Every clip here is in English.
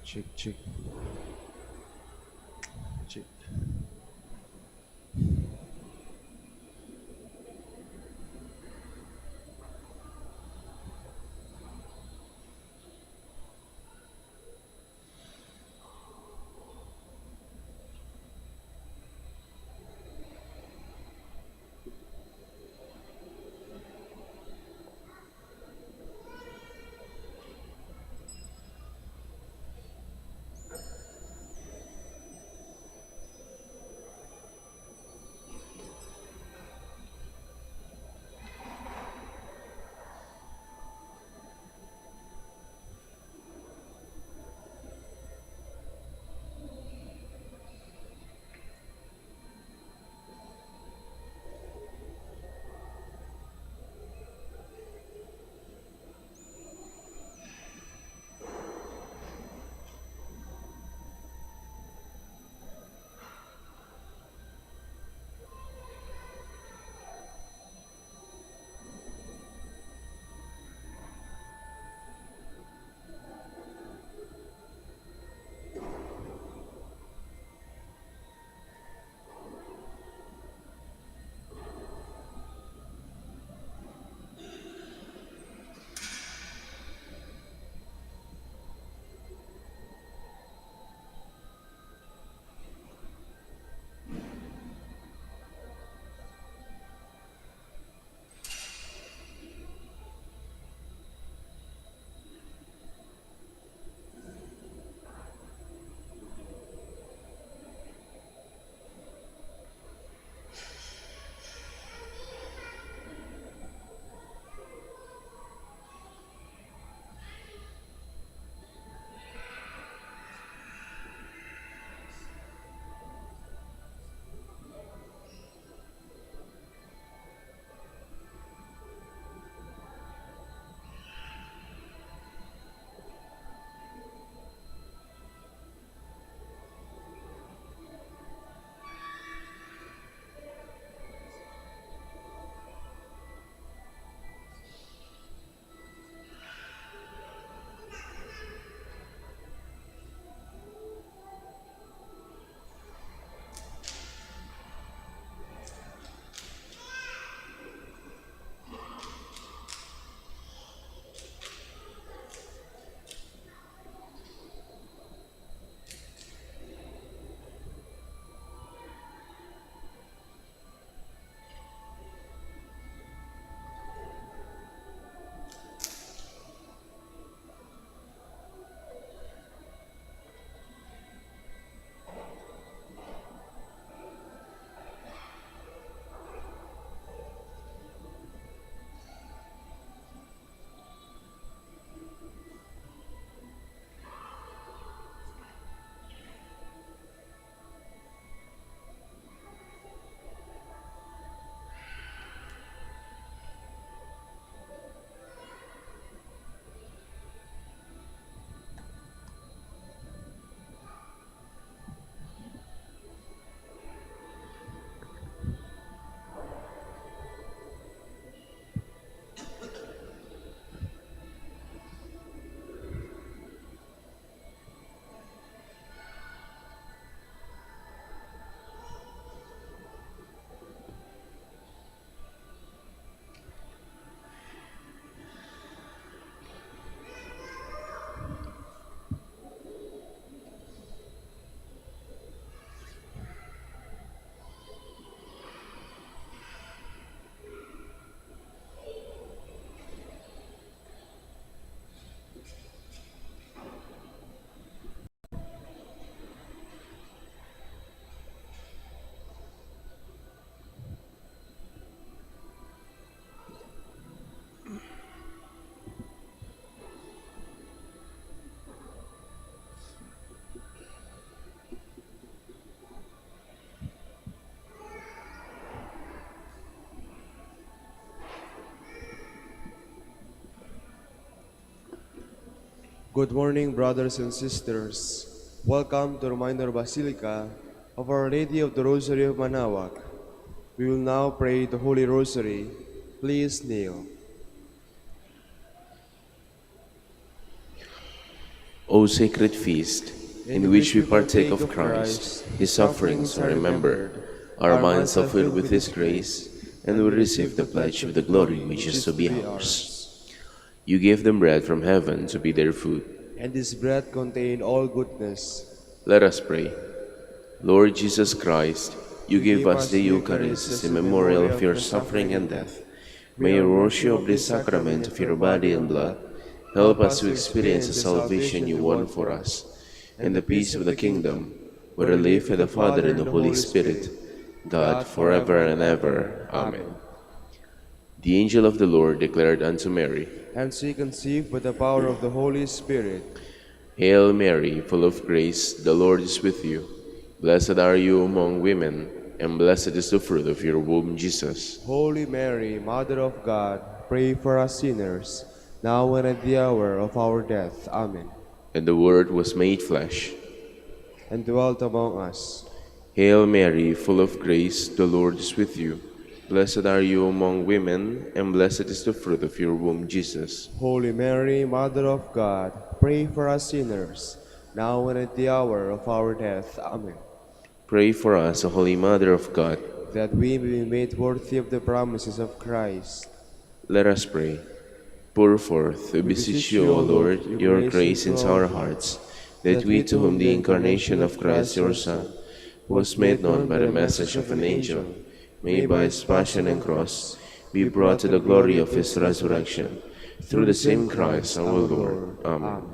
Check, check, check. Good morning, brothers and sisters. Welcome to the Minor Basilica of Our Lady of the Rosary of MANAOAG. We will now pray the Holy Rosary. Please kneel. O sacred feast, in which we partake of Christ, his sufferings are remembered, our minds are filled with his grace, and we receive the pledge of the glory which is to be ours. You gave them bread from heaven to be their food. And this bread contained all goodness. Let us pray. Lord Jesus Christ, you gave us the Eucharist as a memorial of your suffering and death. May your worship of this sacrament of your body and blood help us to experience the salvation you won for us, and the peace of the kingdom, where we live with the Father and the Holy Spirit, God, forever and ever. Amen. The angel of the Lord declared unto Mary, And she conceived by the power of the Holy Spirit. Hail Mary, full of grace, the Lord is with you. Blessed are you among women, and blessed is the fruit of your womb, Jesus. Holy Mary, Mother of God, pray for us sinners, now and at the hour of our death. Amen. And the Word was made flesh, and dwelt among us. Hail Mary, full of grace, the Lord is with you. Blessed are you among women, and blessed is the fruit of your womb, Jesus. Holy Mary, Mother of God, pray for us sinners, now and at the hour of our death. Amen. Pray for us, O Holy Mother of God, that we may be made worthy of the promises of Christ. Let us pray. Pour forth, we beseech you, O Lord, your grace into our hearts, that we, to whom the incarnation of Christ your Son was made known by the message of an angel, may by his passion and cross be brought to the glory of his resurrection, through the same Christ our Lord. Amen.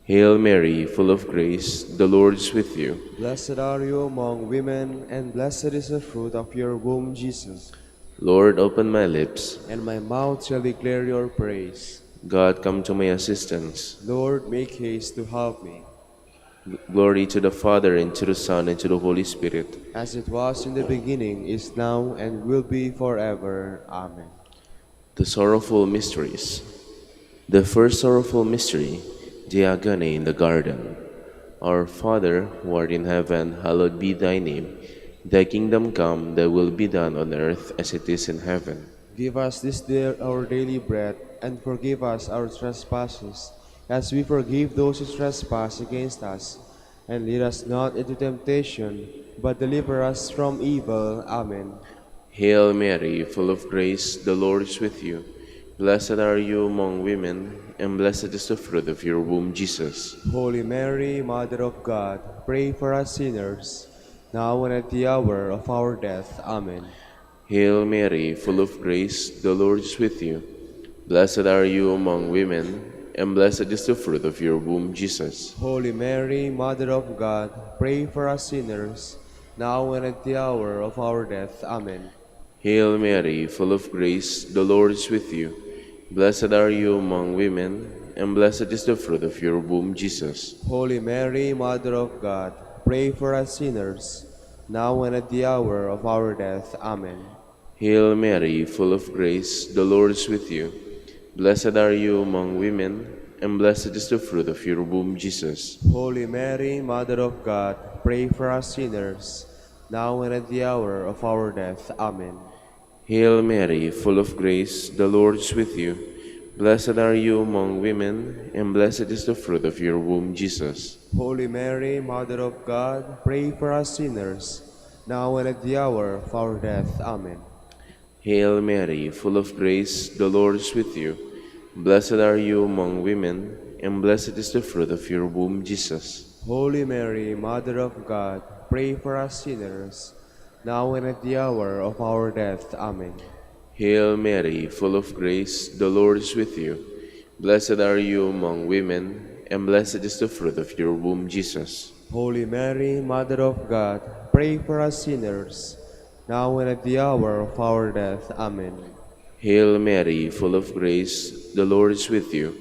Hail Mary, full of grace, the Lord is with you. Blessed are you among women, and blessed is the fruit of your womb, Jesus. Lord, open my lips, and my mouth shall declare your praise. God, come to my assistance. Lord, make haste to help me. Glory to the Father, and to the Son, and to the Holy Spirit. As it was in the beginning, is now, and will be forever. Amen. The Sorrowful Mysteries. The first sorrowful mystery, the agony in the garden. Our Father, who art in heaven, hallowed be thy name. Thy kingdom come, thy will be done on earth as it is in heaven. Give us this day our daily bread, and forgive us our trespasses, as we forgive those who trespass against us. And lead us not into temptation, but deliver us from evil. Amen. Hail Mary, full of grace, the Lord is with you. Blessed are you among women, and blessed is the fruit of your womb, Jesus. Holy Mary, Mother of God, pray for us sinners, now and at the hour of our death. Amen. Hail Mary, full of grace, the Lord is with you. Blessed are you among women, and blessed is the fruit of your womb, Jesus. Holy Mary, Mother of God, pray for us sinners, now and at the hour of our death. Amen. Hail Mary, full of grace, the Lord is with you. Blessed are you among women, and blessed is the fruit of your womb, Jesus. Holy Mary, Mother of God, pray for us sinners, now and at the hour of our death. Amen. Hail Mary, full of grace, the Lord is with you. Blessed are you among women, and blessed is the fruit of your womb, Jesus. Holy Mary, Mother of God, pray for us sinners, now and at the hour of our death. Amen. Hail Mary, full of grace, the Lord is with you. Blessed are you among women, and blessed is the fruit of your womb, Jesus. Holy Mary, Mother of God, pray for us sinners, now and at the hour of our death. Amen. Hail Mary, full of grace, the Lord is with you. Blessed are you among women, and blessed is the fruit of your womb, Jesus. Holy Mary, Mother of God, pray for us sinners, now and at the hour of our death. Amen. Hail Mary, full of grace, the Lord is with you. Blessed are you among women, and blessed is the fruit of your womb, Jesus. Holy Mary, Mother of God, pray for us sinners, now and at the hour of our death. Amen. Hail Mary, full of grace, the Lord is with you.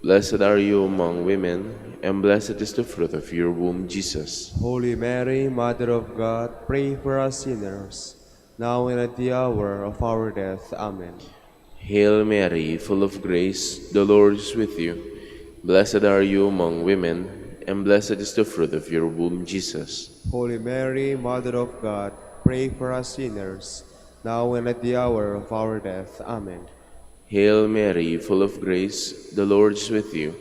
Blessed are you among women, and blessed is the fruit of your womb, Jesus. Holy Mary, Mother of God, pray for us sinners, now and at the hour of our death. Amen. Hail Mary, full of grace, the Lord is with you. Blessed are you among women, and blessed is the fruit of your womb, Jesus. Holy Mary, Mother of God, pray for us sinners, now and at the hour of our death. Amen. Hail Mary, full of grace, the Lord is with you.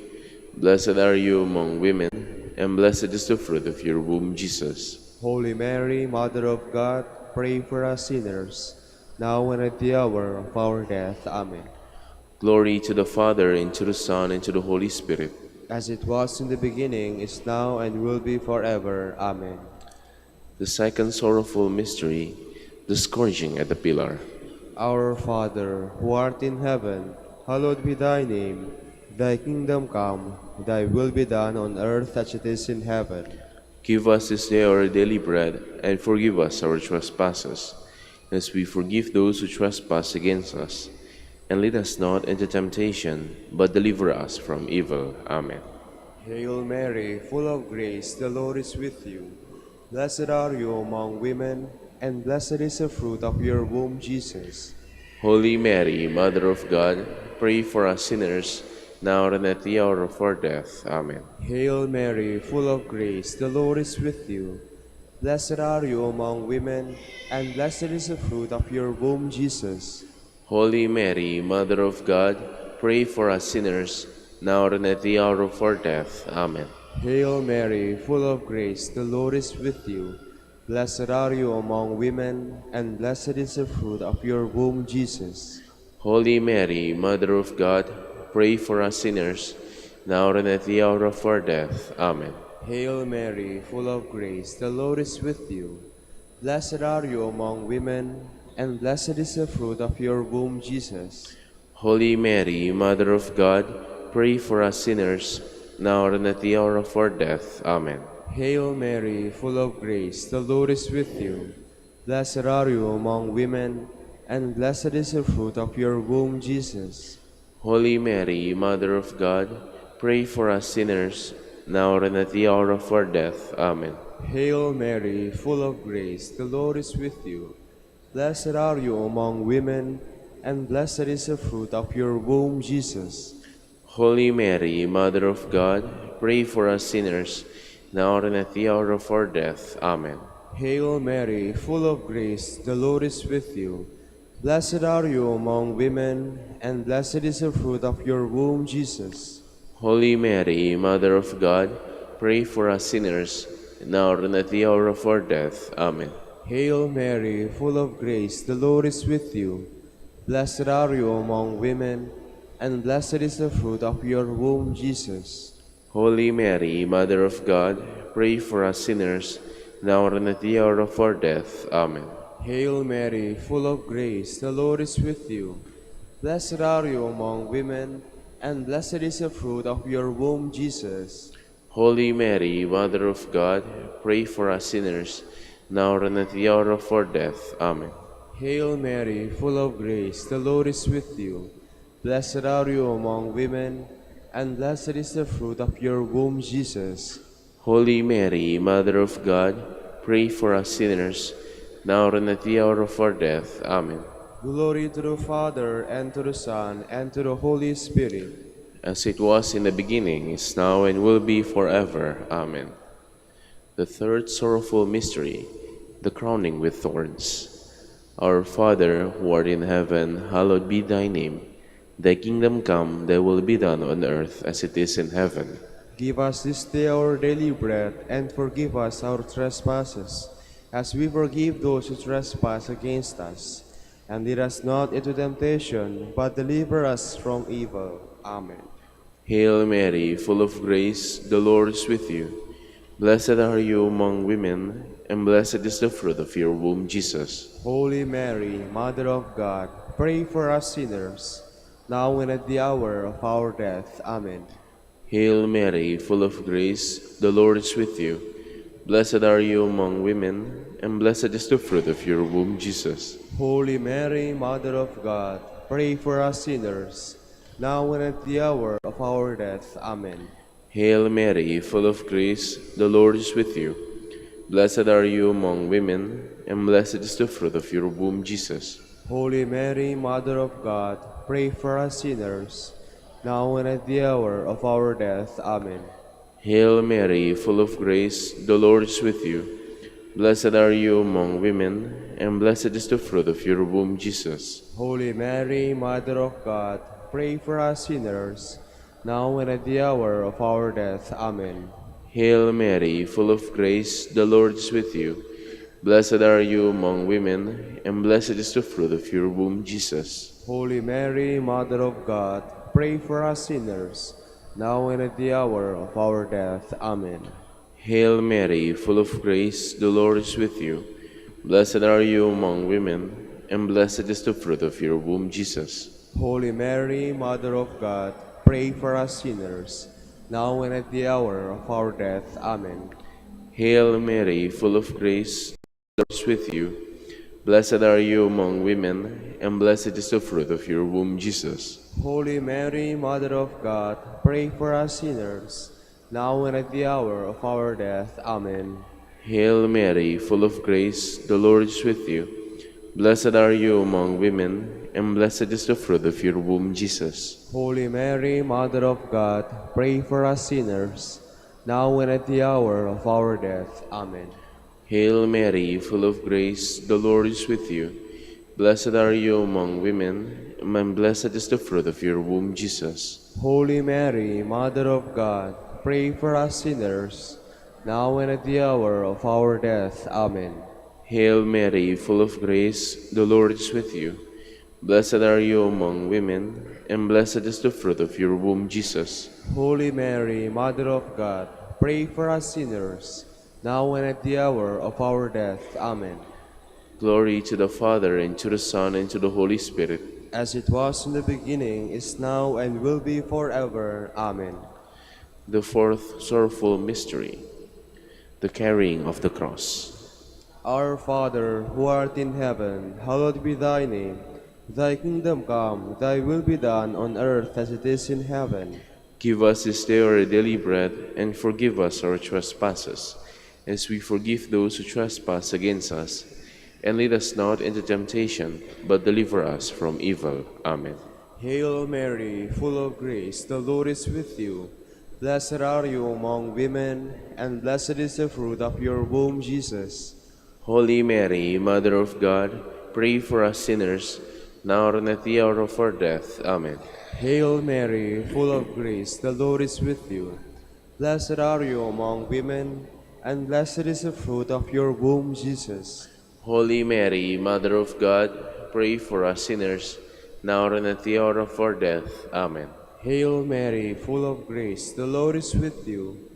Blessed are you among women, and blessed is the fruit of your womb, Jesus. Holy Mary, Mother of God, pray for us sinners, now and at the hour of our death. Amen. Glory to the Father, and to the Son, and to the Holy Spirit. As it was in the beginning, is now, and will be forever. Amen. The second sorrowful mystery, the scourging at the pillar. Our Father, who art in heaven, hallowed be thy name. Thy kingdom come, thy will be done on earth as it is in heaven. Give us this day our daily bread, and forgive us our trespasses, as we forgive those who trespass against us. And lead us not into temptation, but deliver us from evil. Amen. Hail Mary, full of grace, the Lord is with you. Blessed are you among women, and blessed is the fruit of your womb, Jesus. Holy Mary, Mother of God, pray for us sinners, now and at the hour of our death. Amen. Hail Mary, full of grace, the Lord is with you. Blessed are you among women, and blessed is the fruit of your womb, Jesus. Holy Mary, Mother of God, pray for us sinners, now and at the hour of our death. Amen. Hail Mary, full of grace, the Lord is with you. Blessed are you among women, and blessed is the fruit of your womb, Jesus. Holy Mary, Mother of God, pray for us sinners, now and at the hour of our death. Amen. Hail Mary, full of grace, the Lord is with you. Blessed are you among women, and blessed is the fruit of your womb, Jesus. Holy Mary, Mother of God, pray for us sinners, now and at the hour of our death. Amen. Hail Mary, full of grace, the Lord is with you. Blessed are you among women, and blessed is the fruit of your womb, Jesus. Holy Mary, Mother of God, pray for us sinners, now and at the hour of our death. Amen. Hail Mary, full of grace, the Lord is with you. Blessed are you among women, and blessed is the fruit of your womb, Jesus. Holy Mary, Mother of God, pray for us sinners, now and at the hour of our death. Amen. Hail Mary, full of grace, the Lord is with you. Blessed are you among women, and blessed is the fruit of your womb, Jesus. Holy Mary, Mother of God, pray for us sinners, now and at the hour of our death. Amen. Hail Mary, full of grace, the Lord is with you. Blessed are you among women, and blessed is the fruit of your womb, Jesus. Holy Mary, Mother of God, pray for us sinners, now and at the hour of our death. Amen. Hail Mary, full of grace, the Lord is with you. Blessed are you among women, and blessed is the fruit of your womb, Jesus. Holy Mary, Mother of God, pray for us sinners, now and at the hour of our death. Amen. Hail Mary, full of grace, the Lord is with you. Blessed are you among women, and blessed is the fruit of your womb, Jesus. Holy Mary, Mother of God, pray for us sinners, now and at the hour of our death. Amen. Glory to the Father, and to the Son, and to the Holy Spirit. As it was in the beginning, is now, and will be forever. Amen. The third sorrowful mystery, the crowning with thorns. Our Father, who art in heaven, hallowed be thy name. Thy kingdom come, thy will be done on earth as it is in heaven. Give us this day our daily bread, and forgive us our trespasses, as we forgive those who trespass against us. And lead us not into temptation, but deliver us from evil. Amen. Hail Mary, full of grace, the Lord is with you. Blessed are you among women, and blessed is the fruit of your womb, Jesus. Holy Mary, Mother of God, pray for us sinners, now and at the hour of our death. Amen. Hail Mary, full of grace, the Lord is with you. Blessed are you among women, and blessed is the fruit of your womb, Jesus. Holy Mary, Mother of God, pray for us sinners, now and at the hour of our death. Amen. Hail Mary, full of grace, the Lord is with you. Blessed are you among women, and blessed is the fruit of your womb, Jesus. Holy Mary, Mother of God, pray for us sinners, now and at the hour of our death. Amen. Hail Mary, full of grace, the Lord is with you. Blessed are you among women, and blessed is the fruit of your womb, Jesus. Holy Mary, Mother of God, pray for us sinners, now and at the hour of our death. Amen. Hail Mary, full of grace, the Lord is with you. Blessed are you among women, and blessed is the fruit of your womb, Jesus. Holy Mary, Mother of God, pray for us sinners, now and at the hour of our death. Amen. Hail Mary, full of grace, the Lord is with you. Blessed are you among women, and blessed is the fruit of your womb, Jesus. Holy Mary, Mother of God, pray for us sinners, now and at the hour of our death. Amen. Hail Mary, full of grace, the Lord is with you. Blessed are you among women, and blessed is the fruit of your womb, Jesus. Holy Mary, Mother of God, pray for us sinners, now and at the hour of our death. Amen. Hail Mary, full of grace, the Lord is with you. Blessed are you among women, and blessed is the fruit of your womb, Jesus. Holy Mary, Mother of God, pray for us sinners, now and at the hour of our death. Amen. Hail Mary, full of grace, the Lord is with you. Blessed are you among women, and blessed is the fruit of your womb, Jesus. Holy Mary, Mother of God, pray for us sinners, now and at the hour of our death. Amen. Hail Mary, full of grace, the Lord is with you. Blessed are you among women, and blessed is the fruit of your womb, Jesus. Holy Mary, Mother of God, pray for us sinners, now and at the hour of our death. Amen. Glory to the Father, and to the Son, and to the Holy Spirit. As it was in the beginning, is now, and will be forever. Amen. The fourth sorrowful mystery, the carrying of the cross. Our Father, who art in heaven, hallowed be thy name. Thy kingdom come, thy will be done on earth as it is in heaven. Give us this day our daily bread, and forgive us our trespasses, as we forgive those who trespass against us. And lead us not into temptation, but deliver us from evil. Amen. Hail Mary, full of grace, the Lord is with you. Blessed are you among women, and blessed is the fruit of your womb, Jesus. Holy Mary, Mother of God, pray for us sinners, now and at the hour of our death. Amen. Hail Mary, full of grace, the Lord is with you. Blessed are you among women, and blessed is the fruit of your womb, Jesus. Holy Mary, Mother of God, pray for us sinners, now and at the hour of our death. Amen. Hail Mary, full of grace, the Lord is with you.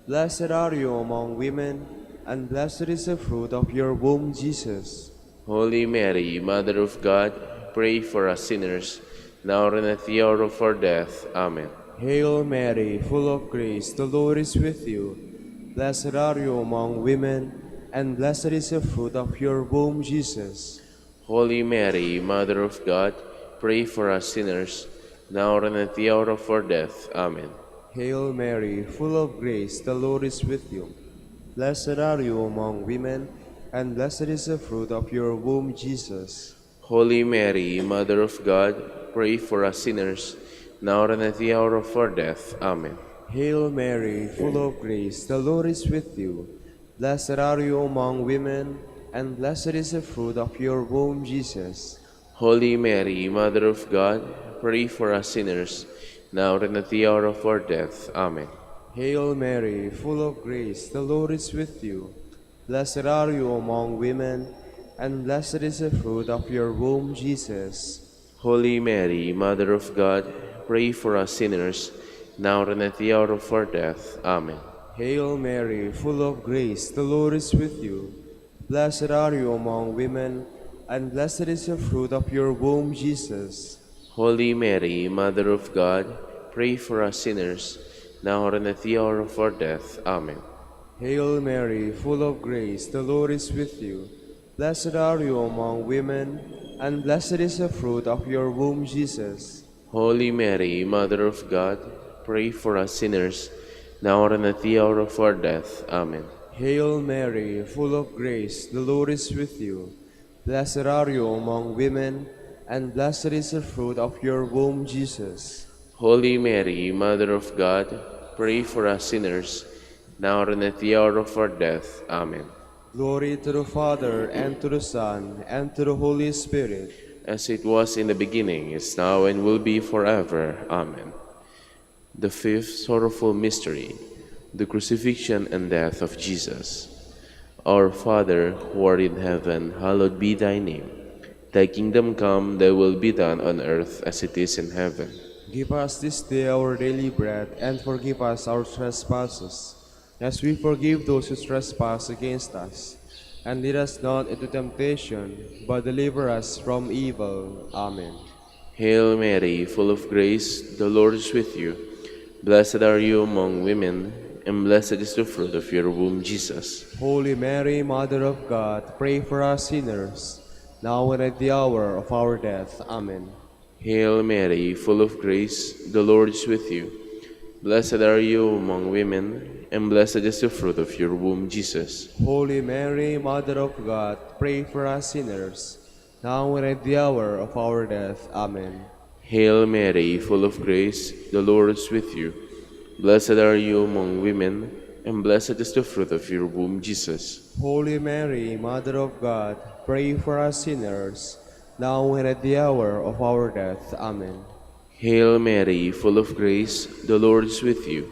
Blessed are you among women, and blessed is the fruit of your womb, Jesus. Holy Mary, Mother of God, pray for us sinners, now and at the hour of our death. Amen. Hail Mary, full of grace, the Lord is with you. Blessed are you among women, and blessed is the fruit of your womb, Jesus. Holy Mary, Mother of God, pray for us sinners, now and at the hour of our death. Amen. Hail Mary, full of grace, the Lord is with you. Blessed are you among women, and blessed is the fruit of your womb, Jesus. Holy Mary, Mother of God, pray for us sinners, now and at the hour of our death. Amen. Hail Mary, full of grace, the Lord is with you. Blessed are you among women, and blessed is the fruit of your womb, Jesus. Holy Mary, Mother of God, pray for us sinners, now and at the hour of our death. Amen. Hail Mary, full of grace, the Lord is with you. Blessed are you among women, and blessed is the fruit of your womb, Jesus. Holy Mary, Mother of God, pray for us sinners, now and at the hour of our death. Amen. Hail Mary, full of grace, the Lord is with you. Blessed are you among women, and blessed is the fruit of your womb, Jesus. Holy Mary, Mother of God, pray for us sinners, now and at the hour of our death. Amen. Hail Mary, full of grace, the Lord is with you. Blessed are you among women, and blessed is the fruit of your womb, Jesus. Holy Mary, Mother of God, pray for us sinners, now and at the hour of our death. Amen. Hail Mary, full of grace, the Lord is with you. Blessed are you among women, and blessed is the fruit of your womb, Jesus. Holy Mary, Mother of God, pray for us sinners, now and at the hour of our death. Amen. Glory to the Father, and to the Son, and to the Holy Spirit. As it was in the beginning, is now, and will be forever. Amen. The fifth sorrowful mystery, the crucifixion and death of Jesus. Our Father, who art in heaven, hallowed be thy name. Thy kingdom come, thy will be done on earth as it is in heaven. Give us this day our daily bread, and forgive us our trespasses, as we forgive those who trespass against us. And lead us not into temptation, but deliver us from evil. Amen. Hail Mary, full of grace, the Lord is with you. Blessed are you among women, and blessed is the fruit of your womb, Jesus. Holy Mary, Mother of God, pray for us sinners, now and at the hour of our death. Amen. Hail Mary, full of grace, the Lord is with you. Blessed are you among women, and blessed is the fruit of your womb, Jesus. Holy Mary, Mother of God, pray for us sinners, now and at the hour of our death. Amen. Hail Mary, full of grace, the Lord is with you. Blessed are you among women, and blessed is the fruit of your womb, Jesus. Holy Mary, Mother of God, pray for us sinners, now and at the hour of our death. Amen. Hail Mary, full of grace, the Lord is with you.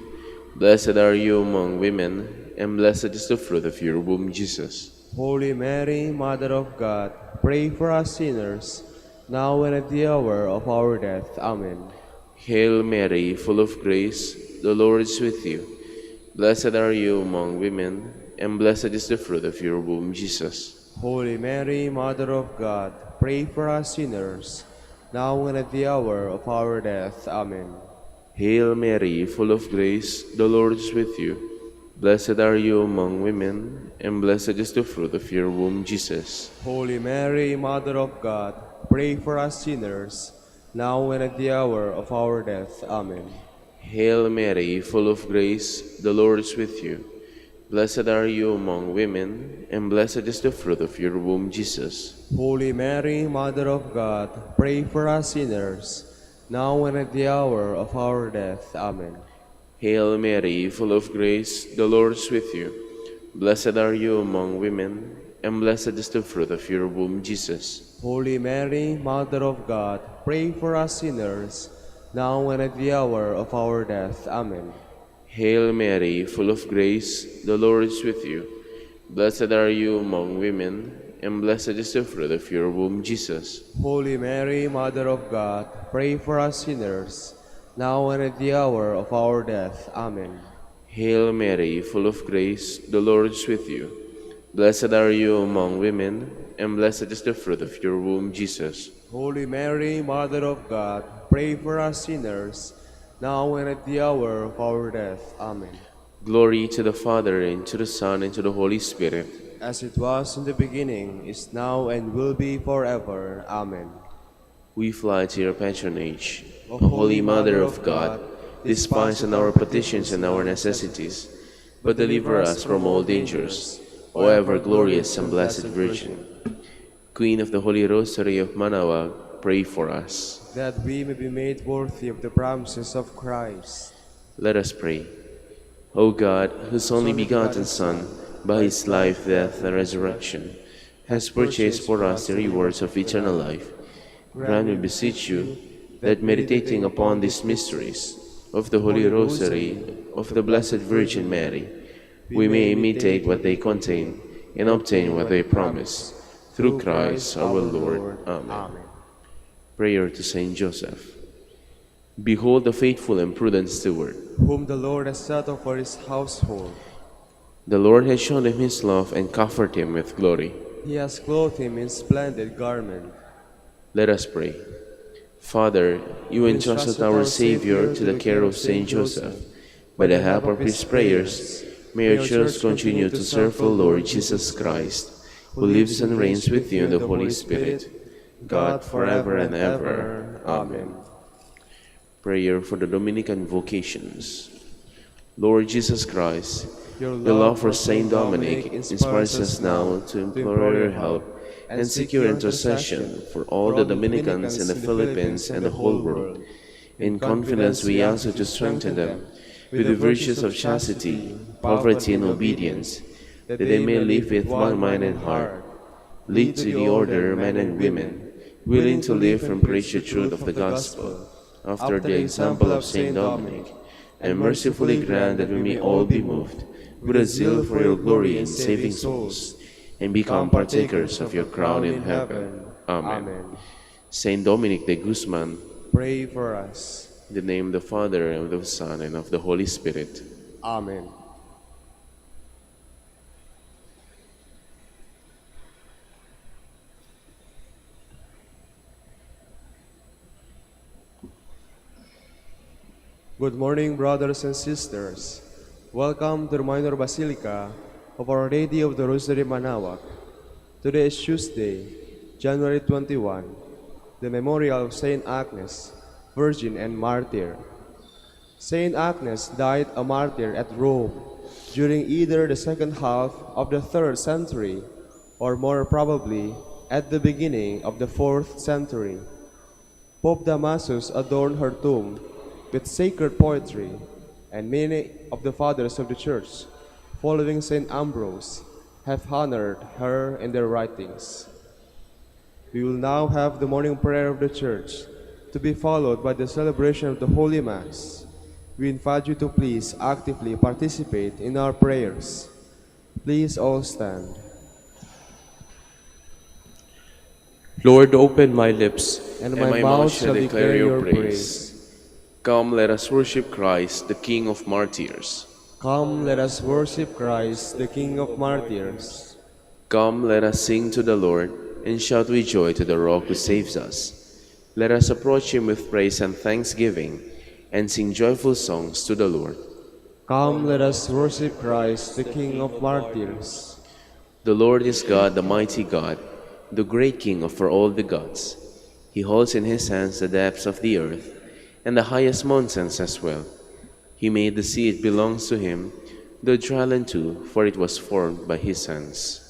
Blessed are you among women, and blessed is the fruit of your womb, Jesus. Holy Mary, Mother of God, pray for us sinners, now and at the hour of our death. Amen. Hail Mary, full of grace, the Lord is with you. Blessed are you among women, and blessed is the fruit of your womb, Jesus. Holy Mary, Mother of God, pray for us sinners, now and at the hour of our death. Amen. Hail Mary, full of grace, the Lord is with you. Blessed are you among women, and blessed is the fruit of your womb, Jesus. Holy Mary, Mother of God, pray for us sinners, now and at the hour of our death. Amen. Hail Mary, full of grace, the Lord is with you. Blessed are you among women, and blessed is the fruit of your womb, Jesus. Holy Mary, Mother of God, pray for us sinners, now and at the hour of our death. Amen. Hail Mary, full of grace, the Lord is with you. Blessed are you among women, and blessed is the fruit of your womb, Jesus. Holy Mary, Mother of God, pray for us sinners, now and at the hour of our death. Amen. Hail Mary, full of grace, the Lord is with you. Blessed are you among women, and blessed is the fruit of your womb, Jesus. Holy Mary, Mother of God, pray for us sinners, now and at the hour of our death. Amen. Hail Mary, full of grace, the Lord is with you. Blessed are you among women, and blessed is the fruit of your womb, Jesus. Holy Mary, Mother of God, pray for us sinners, now and at the hour of our death. Amen. Glory to the Father, and to the Son, and to the Holy Spirit. As it was in the beginning, is now, and will be forever. Amen. We fly to your patronage, O O Holy Mother of God. Despise not our petitions and our necessities, but deliver us from all dangers, O ever glorious and blessed Virgin. Queen of the Holy Rosary of MANAOAG, pray for us. That we may be made worthy of the promises of Christ. Let us pray. O God, whose only begotten Son, by his life, death, and resurrection, has purchased for us the rewards of eternal life, grant, we beseech you, that meditating upon these mysteries of the Holy Rosary of the Blessed Virgin Mary, we may imitate what they contain and obtain what they promise. Through Christ our Lord. Amen. Prayer to Saint Joseph. Behold the faithful and prudent steward, whom the Lord has set over his household. The Lord has shown him his love and covered him with glory. He has clothed him in splendid garment. Let us pray. Father, you entrusted our Savior to the care of Saint Joseph. By the help of his prayers, may our Church continue to serve the Lord Jesus Christ, who lives and reigns with you in the Holy Spirit, God forever and ever. Amen. Prayer for the Dominican vocations. Lord Jesus Christ, your love for Saint Dominic inspires us now to implore your help and seek your intercession for all the Dominicans in the Philippines and the whole world. In confidence we ask you to strengthen them with the virtues of chastity, poverty, and obedience, that they may live with one mind and heart. Lead to the order men and women, willing to live and preach the truth of the gospel, after the example of Saint Dominic, and mercifully grant that we may all be moved with a zeal for your glory in saving souls, and become partakers of your crown in heaven. Amen. Saint Dominic de Guzman, Pray for us. in the name of the Father, and of the Son, and of the Holy Spirit. Amen. Good morning, brothers and sisters. Welcome to the Minor Basilica of Our Lady of the Rosary, Manaoag. Today is Tuesday, January 21, the memorial of St Agnes, Virgin and Martyr. St Agnes died a martyr at Rome during either the second half of the 3rd century or more probably at the beginning of the 4th century. Pope Damasus adorned her tomb with sacred poetry, and many of the fathers of the Church, following St Ambrose, have honored her in their writings. We will now have the morning prayer of the Church, to be followed by the celebration of the Holy Mass. We invite you to please actively participate in our prayers. Please all stand. Lord, open my lips, And my mouth shall declare your praise. Come, let us worship Christ, the King of martyrs. Come, let us worship Christ, the King of martyrs. Come, let us sing to the Lord, and shout with joy to the Rock who saves us. Let us approach him with praise and thanksgiving, and sing joyful songs to the Lord. Come, let us worship Christ, the King of martyrs. The Lord is God, the mighty God, the great King over all the gods. He holds in his hands the depths of the earth, and the highest mountains as well. He made the sea, it belongs to him, the dry land too, for it was formed by his hands.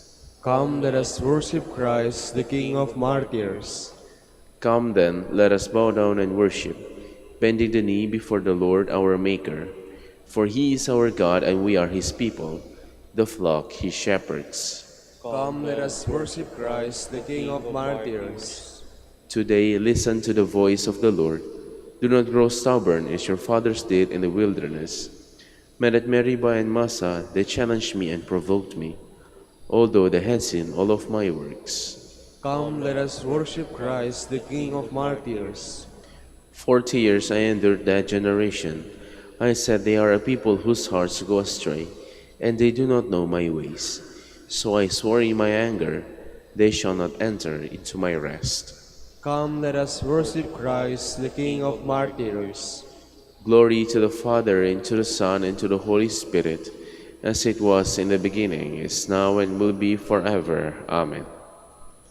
Come, let us worship Christ, the King of martyrs. Come then, let us bow down and worship, bending the knee before the Lord our Maker. For he is our God, and we are his people, the flock he shepherds. Come, let us worship Christ, the King of martyrs. Today, listen to the voice of the Lord. Do not grow stubborn as your fathers did in the wilderness. Men at Meribah and Massa, they challenged me and provoked me, although they had seen all of my works. Come, let us worship Christ, the King of martyrs. 40 years I endured that generation. I said, they are a people whose hearts go astray, and they do not know my ways. So I swore in my anger, they shall not enter into my rest. Come, let us worship Christ, the King of martyrs. Glory to the Father, and to the Son, and to the Holy Spirit, as it was in the beginning, is now, and will be forever. Amen.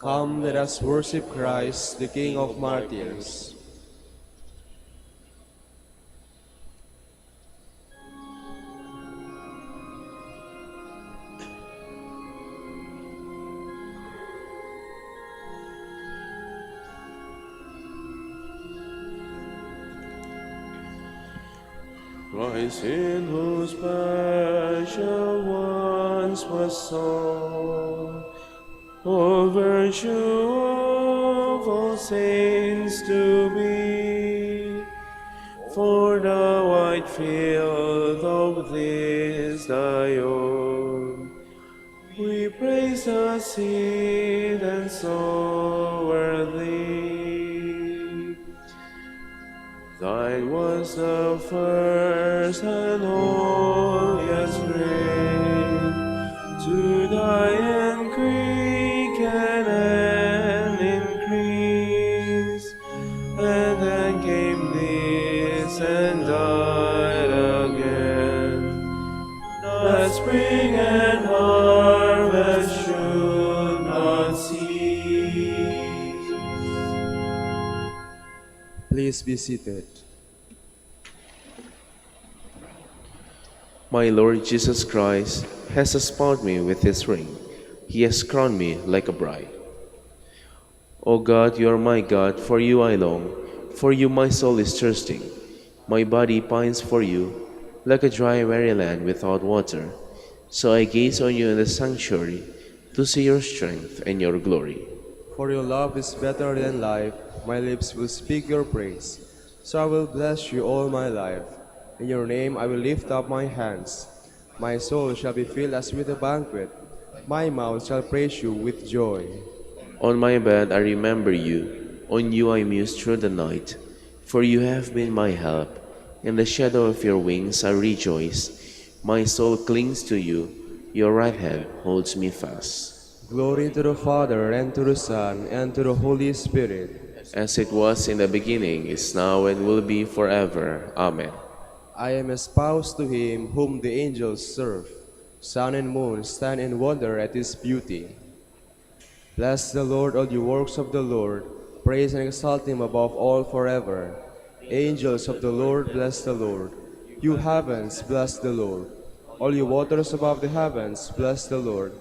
Come, let us worship Christ, the King of martyrs. Christ, in whose passion once was sown, all virtue of all saints to be, for the wide field of this thy own, we praise the seed and sower thee. Thine was the first and holiest rain, to die and quicken and increase, and then came this and died again, that spring and harvest should not cease. Please be seated. My Lord Jesus Christ has espoused me with his ring. He has crowned me like a bride. O God, you are my God, for you I long. For you my soul is thirsting. My body pines for you, like a dry, weary land without water. So I gaze on you in the sanctuary, to see your strength and your glory. For your love is better than life, my lips will speak your praise. So I will bless you all my life. In your name I will lift up my hands. My soul shall be filled as with a banquet. My mouth shall praise you with joy. On my bed I remember you, on you I muse through the night. For you have been my help. In the shadow of your wings I rejoice. My soul clings to you, your right hand holds me fast. Glory to the Father, and to the Son, and to the Holy Spirit. As it was in the beginning, is now, and will be forever. Amen. I am espoused to him whom the angels serve. Sun and moon stand in wonder at his beauty. Bless the Lord, all you works of the Lord. Praise and exalt him above all forever. Angels of the Lord, bless the Lord. You heavens, bless the Lord. All you waters above the heavens, bless the Lord.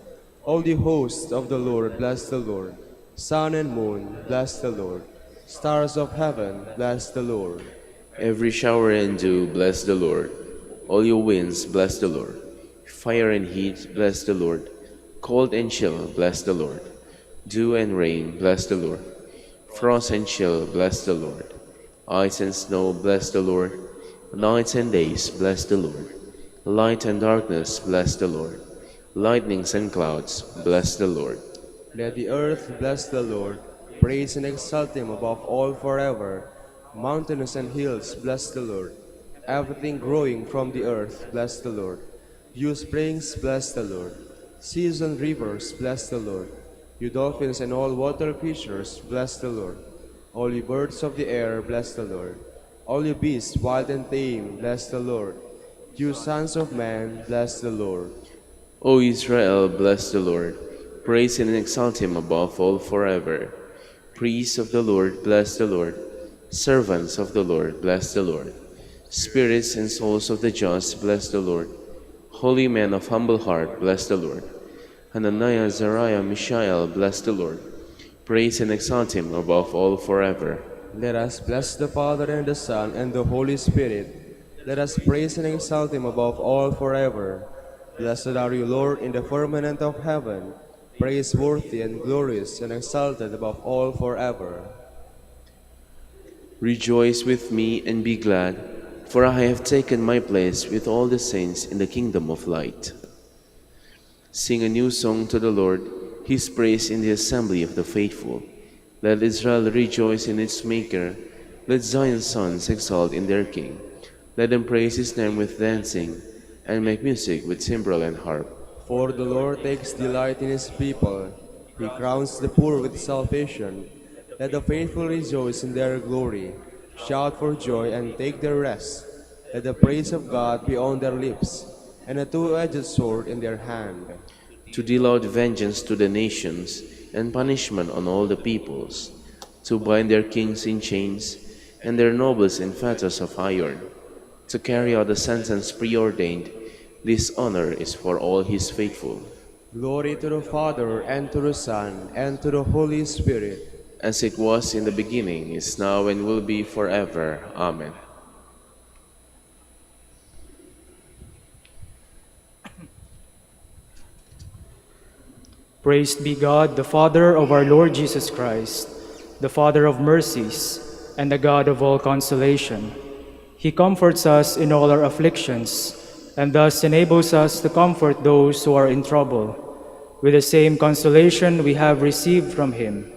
All the hosts of the Lord, bless the Lord. Sun and moon, bless the Lord. Stars of heaven, bless the Lord. Every shower and dew, bless the Lord. All your winds, bless the Lord. Fire and heat, bless the Lord. Cold and chill, bless the Lord. Dew and rain, bless the Lord. Frost and chill, bless the Lord. Ice and snow, bless the Lord. Nights and days, bless the Lord. Light and darkness, bless the Lord. Lightnings and clouds, bless the Lord. Let the earth bless the Lord. Praise and exalt him above all forever. Mountains and hills, bless the Lord. Everything growing from the earth, bless the Lord. You springs, bless the Lord. Seas and rivers, bless the Lord. You dolphins and all water creatures, bless the Lord. All you birds of the air, bless the Lord. All you beasts, wild and tame, bless the Lord. You sons of man, bless the Lord. O Israel, bless the Lord. Praise and exalt him above all forever. Priests of the Lord, bless the Lord. Servants of the Lord, bless the Lord. Spirits and souls of the just, bless the Lord. Holy men of humble heart, bless the Lord. Hananiah, Azariah, Mishael, bless the Lord. Praise and exalt him above all forever. Let us bless the Father and the Son and the Holy Spirit. Let us praise and exalt him above all forever. Blessed are you, Lord, in the firmament of heaven, praiseworthy and glorious and exalted above all forever. Rejoice with me and be glad, for I have taken my place with all the saints in the kingdom of light. Sing a new song to the Lord, his praise in the assembly of the faithful. Let Israel rejoice in its Maker. Let Zion's sons exult in their King. Let them praise his name with dancing, and make music with timbrel and harp. For the Lord takes delight in his people. He crowns the poor with salvation. Let the faithful rejoice in their glory. Shout for joy and take their rest. Let the praise of God be on their lips, and a two-edged sword in their hand. To deal out vengeance to the nations, and punishment on all the peoples. To bind their kings in chains, and their nobles in fetters of iron. To carry out the sentence preordained. This honor is for all his faithful. Glory to the Father, and to the Son, and to the Holy Spirit. As it was in the beginning, is now, and will be forever. Amen. Praised be God, the Father of our Lord Jesus Christ, the Father of mercies, and the God of all consolation. He comforts us in all our afflictions, and thus enables us to comfort those who are in trouble, with the same consolation we have received from him.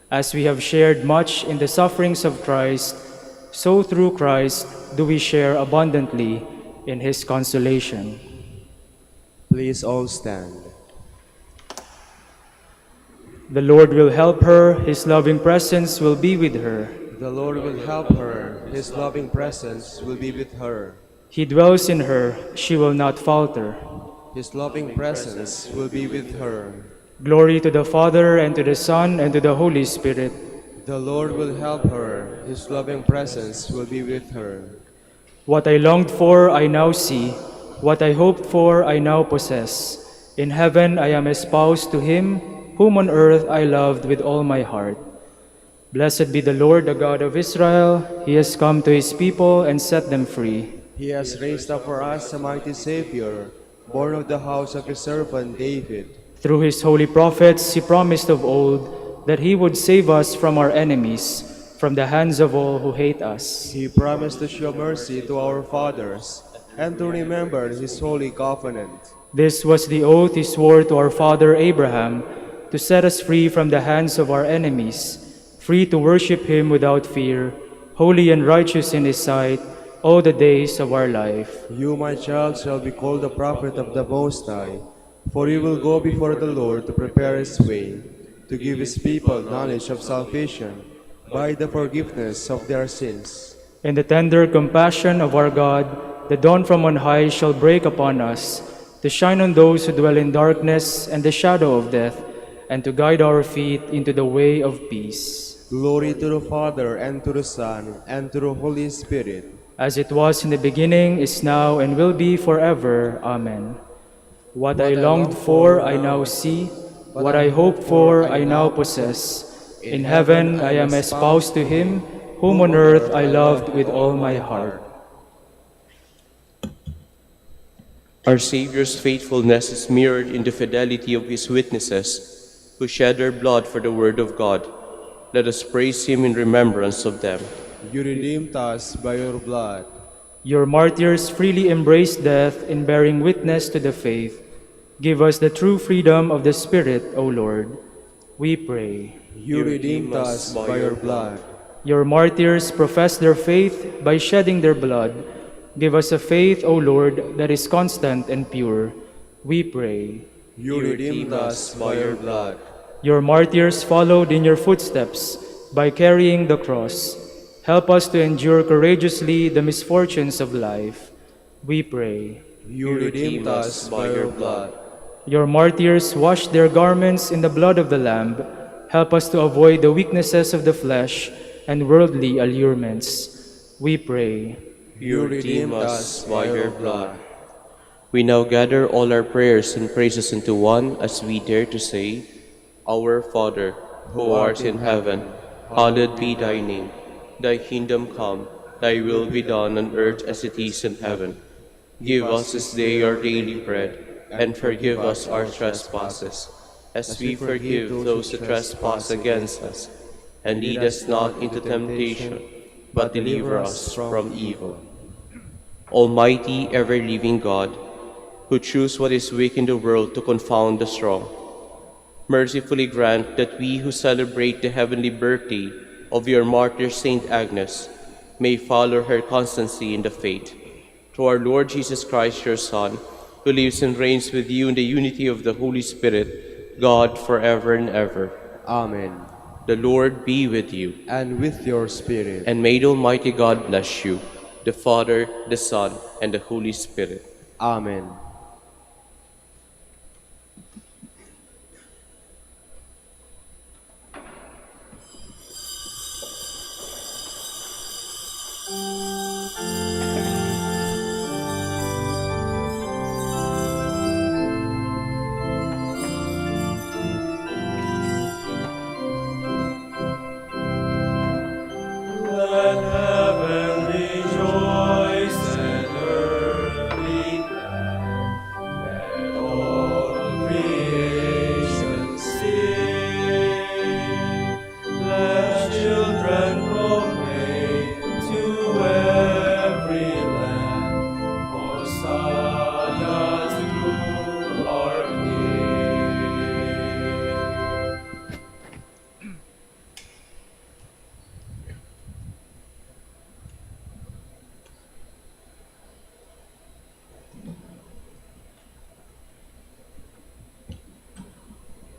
As we have shared much in the sufferings of Christ, so through Christ do we share abundantly in his consolation. Please all stand. The Lord will help her, his loving presence will be with her. The Lord will help her, his loving presence will be with her. He dwells in her, she will not falter. His loving presence will be with her. Glory to the Father, and to the Son, and to the Holy Spirit. The Lord will help her, his loving presence will be with her. What I longed for I now see, what I hoped for I now possess. In heaven I am espoused to him, whom on earth I loved with all my heart. Blessed be the Lord, the God of Israel. He has come to his people and set them free. He has raised up for us a mighty Savior, born of the house of his servant David. Through his holy prophets he promised of old that he would save us from our enemies, from the hands of all who hate us. He promised to show mercy to our fathers and to remember his holy covenant. This was the oath he swore to our father Abraham, to set us free from the hands of our enemies, free to worship him without fear, holy and righteous in his sight, all the days of our life. You, my child, shall be called the prophet of the Most High, for you will go before the Lord to prepare his way, to give his people knowledge of salvation by the forgiveness of their sins. In the tender compassion of our God, the dawn from on high shall break upon us, to shine on those who dwell in darkness and the shadow of death, and to guide our feet into the way of peace. Glory to the Father, and to the Son, and to the Holy Spirit. As it was in the beginning, is now, and will be forever. Amen. What I longed for, I now see. What I hoped for, I now possess. In heaven, I am espoused to him, whom on earth I loved with all my heart. Our Savior's faithfulness is mirrored in the fidelity of his witnesses, who shed their blood for the word of God. Let us praise him in remembrance of them. You redeemed us by your blood. Your martyrs freely embraced death in bearing witness to the faith. Give us the true freedom of the Spirit, O Lord. We pray. You redeemed us by your blood. Your martyrs professed their faith by shedding their blood. Give us a faith, O Lord, that is constant and pure. We pray. You redeemed us by your blood. Your martyrs followed in your footsteps by carrying the cross. Help us to endure courageously the misfortunes of life. We pray. You redeemed us by your blood. Your martyrs washed their garments in the blood of the Lamb. Help us to avoid the weaknesses of the flesh and worldly allurements. We pray. You redeemed us by your blood. We now gather all our prayers and praises into one as we dare to say, Our Father, who art in heaven, hallowed be thy name. Thy kingdom come, thy will be done on earth as it is in heaven. Give us this day our daily bread, and forgive us our trespasses, as we forgive those who trespass against us. And lead us not into temptation, but deliver us from evil. Almighty, ever-living God, who choose what is weak in the world to confound the strong, mercifully grant that we who celebrate the heavenly birthday of your martyr St Agnes may follow her constancy in the faith. Through our Lord Jesus Christ, your Son, who lives and reigns with you in the unity of the Holy Spirit, God, forever and ever. Amen. The Lord be with you. And with your spirit. And may the Almighty God bless you, the Father, the Son, and the Holy Spirit. Amen. Let heaven rejoice and earth be glad. Let all creation sing. Let children proclaim to every land, Hosanna to our King.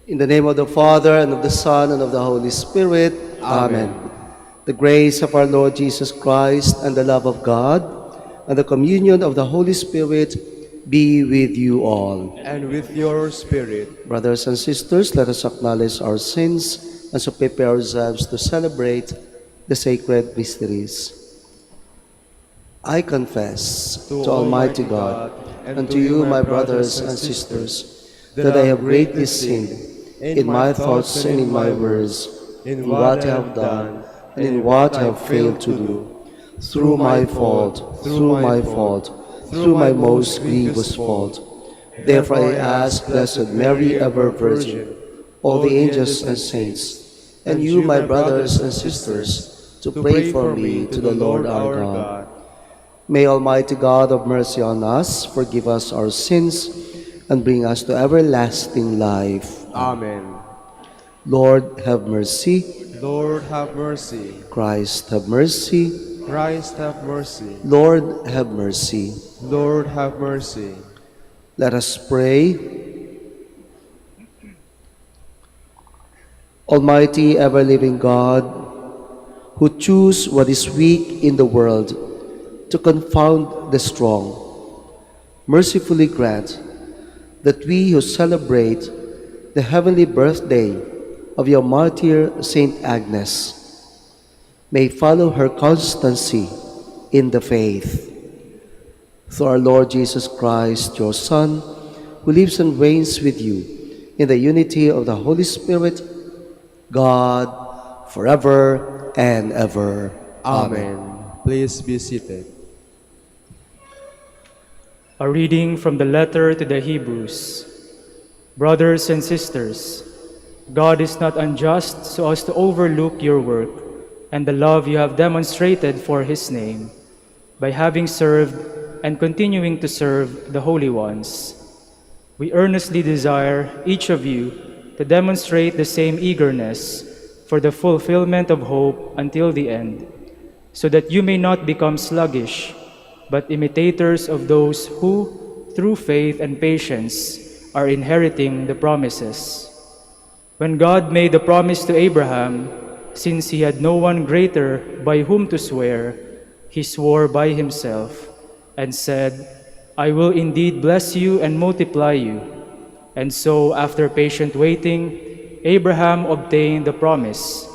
In the name of the Father, and of the Son, and of the Holy Spirit. Amen. The grace of our Lord Jesus Christ, and the love of God, and the communion of the Holy Spirit be with you all. And with your spirit. Brothers and sisters, let us acknowledge our sins and so prepare ourselves to celebrate the sacred mysteries. I confess to Almighty God and to you, my brothers and sisters, that I have greatly sinned in my thoughts and in my words, in what I have done and in what I have failed to do, through my fault, through my most grievous fault. Therefore I ask Blessed Mary, ever Virgin, all the angels and saints, and you, my brothers and sisters, to pray for me to the Lord our God. May Almighty God have mercy on us, forgive us our sins, and bring us to everlasting life. Amen. Lord, have mercy. Lord, have mercy. Christ, have mercy. Christ, have mercy. Lord, have mercy. Lord, have mercy. Let us pray. Almighty, ever-living God, who choose what is weak in the world to confound the strong, mercifully grant that we who celebrate the heavenly birthday of your martyr, St Agnes, may follow her constancy in the faith. Through our Lord Jesus Christ, your Son, who lives and reigns with you in the unity of the Holy Spirit, God, forever and ever. Amen. Please be seated. A reading from the letter to the Hebrews. Brothers and sisters, God is not unjust so as to overlook your work and the love you have demonstrated for His name, by having served and continuing to serve the holy ones. We earnestly desire each of you to demonstrate the same eagerness for the fulfillment of hope until the end, so that you may not become sluggish, but imitators of those who, through faith and patience, are inheriting the promises. When God made the promise to Abraham, since he had no one greater by whom to swear, he swore by himself and said, I will indeed bless you and multiply you. And so, after patient waiting, Abraham obtained the promise.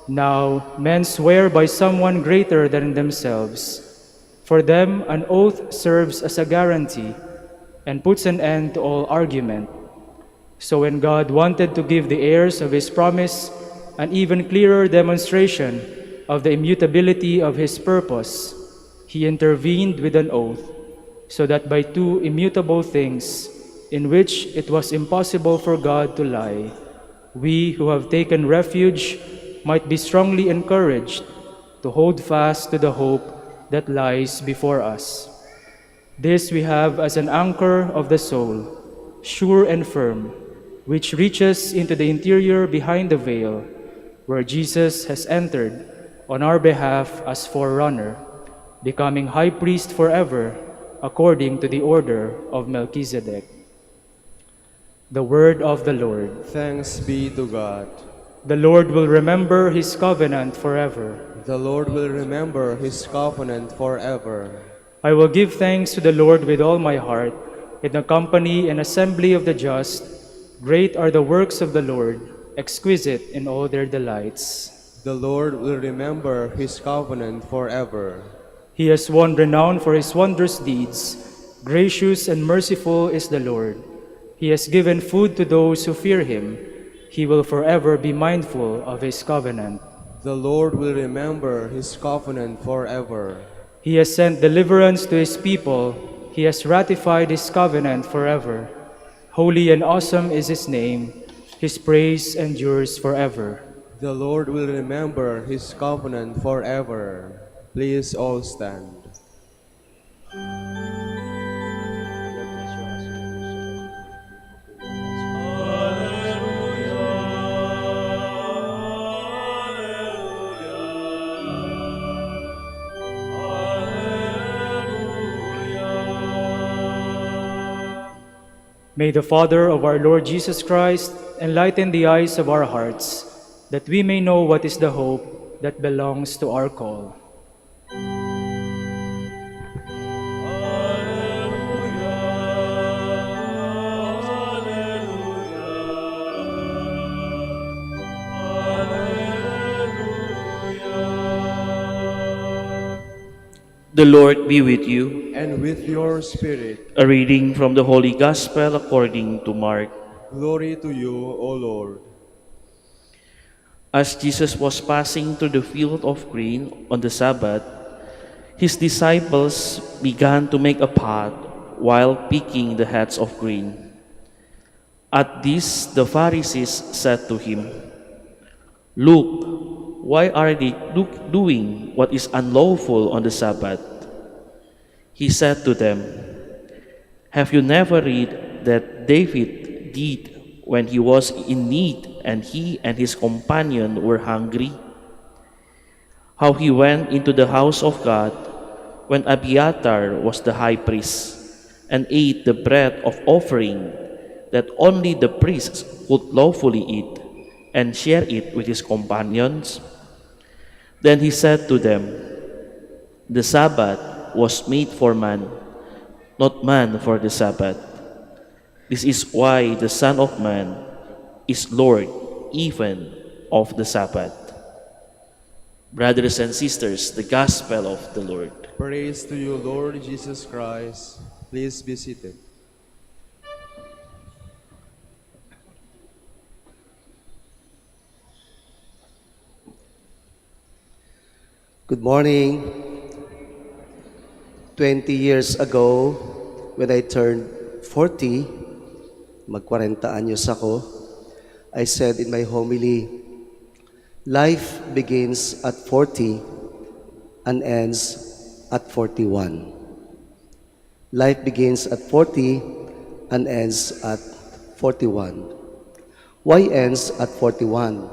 Now, men swear by someone greater than themselves. For them, an oath serves as a guarantee and puts an end to all argument. So when God wanted to give the heirs of his promise an even clearer demonstration of the immutability of his purpose, he intervened with an oath, so that by two immutable things, in which it was impossible for God to lie, we who have taken refuge might be strongly encouraged to hold fast to the hope that lies before us. This we have as an anchor of the soul, sure and firm, which reaches into the interior behind the veil, where Jesus has entered on our behalf as forerunner, becoming high priest forever, according to the order of Melchizedek. The word of the Lord. Thanks be to God. The Lord will remember his covenant forever. The Lord will remember his covenant forever. I will give thanks to the Lord with all my heart, in the company and assembly of the just. Great are the works of the Lord, exquisite in all their delights. The Lord will remember his covenant forever. He has won renown for his wondrous deeds. Gracious and merciful is the Lord. He has given food to those who fear him. He will forever be mindful of his covenant. The Lord will remember his covenant forever. He has sent deliverance to his people. He has ratified his covenant forever. Holy and awesome is his name. His praise endures forever. The Lord will remember his covenant forever. Please all stand. May the Father of our Lord Jesus Christ enlighten the eyes of our hearts, that we may know what is the hope that belongs to our call. The Lord be with you. And with your spirit. A reading from the Holy Gospel according to Mark. Glory to you, O Lord. As Jesus was passing through the field of grain on the Sabbath, his disciples began to make a pot while picking the heads of grain. At this, the Pharisees said to him, "Look, why are they doing what is unlawful on the Sabbath? He said to them, have you never read that David did when he was in need and he and his companion were hungry? How he went into the house of God when Abiathar was the high priest and ate the bread of offering that only the priests could lawfully eat and share it with his companions? Then he said to them, the Sabbath was made for man, not man for the Sabbath. This is why the Son of Man is Lord even of the Sabbath. Brothers and sisters, the Gospel of the Lord. Praise to you, Lord Jesus Christ. Please be seated. Good morning. 20 years ago, when I turned 40, mag-40 anyos ako, I said in my homily, life begins at 40 and ends at 41. Life begins at 40 and ends at 41. Why ends at 41?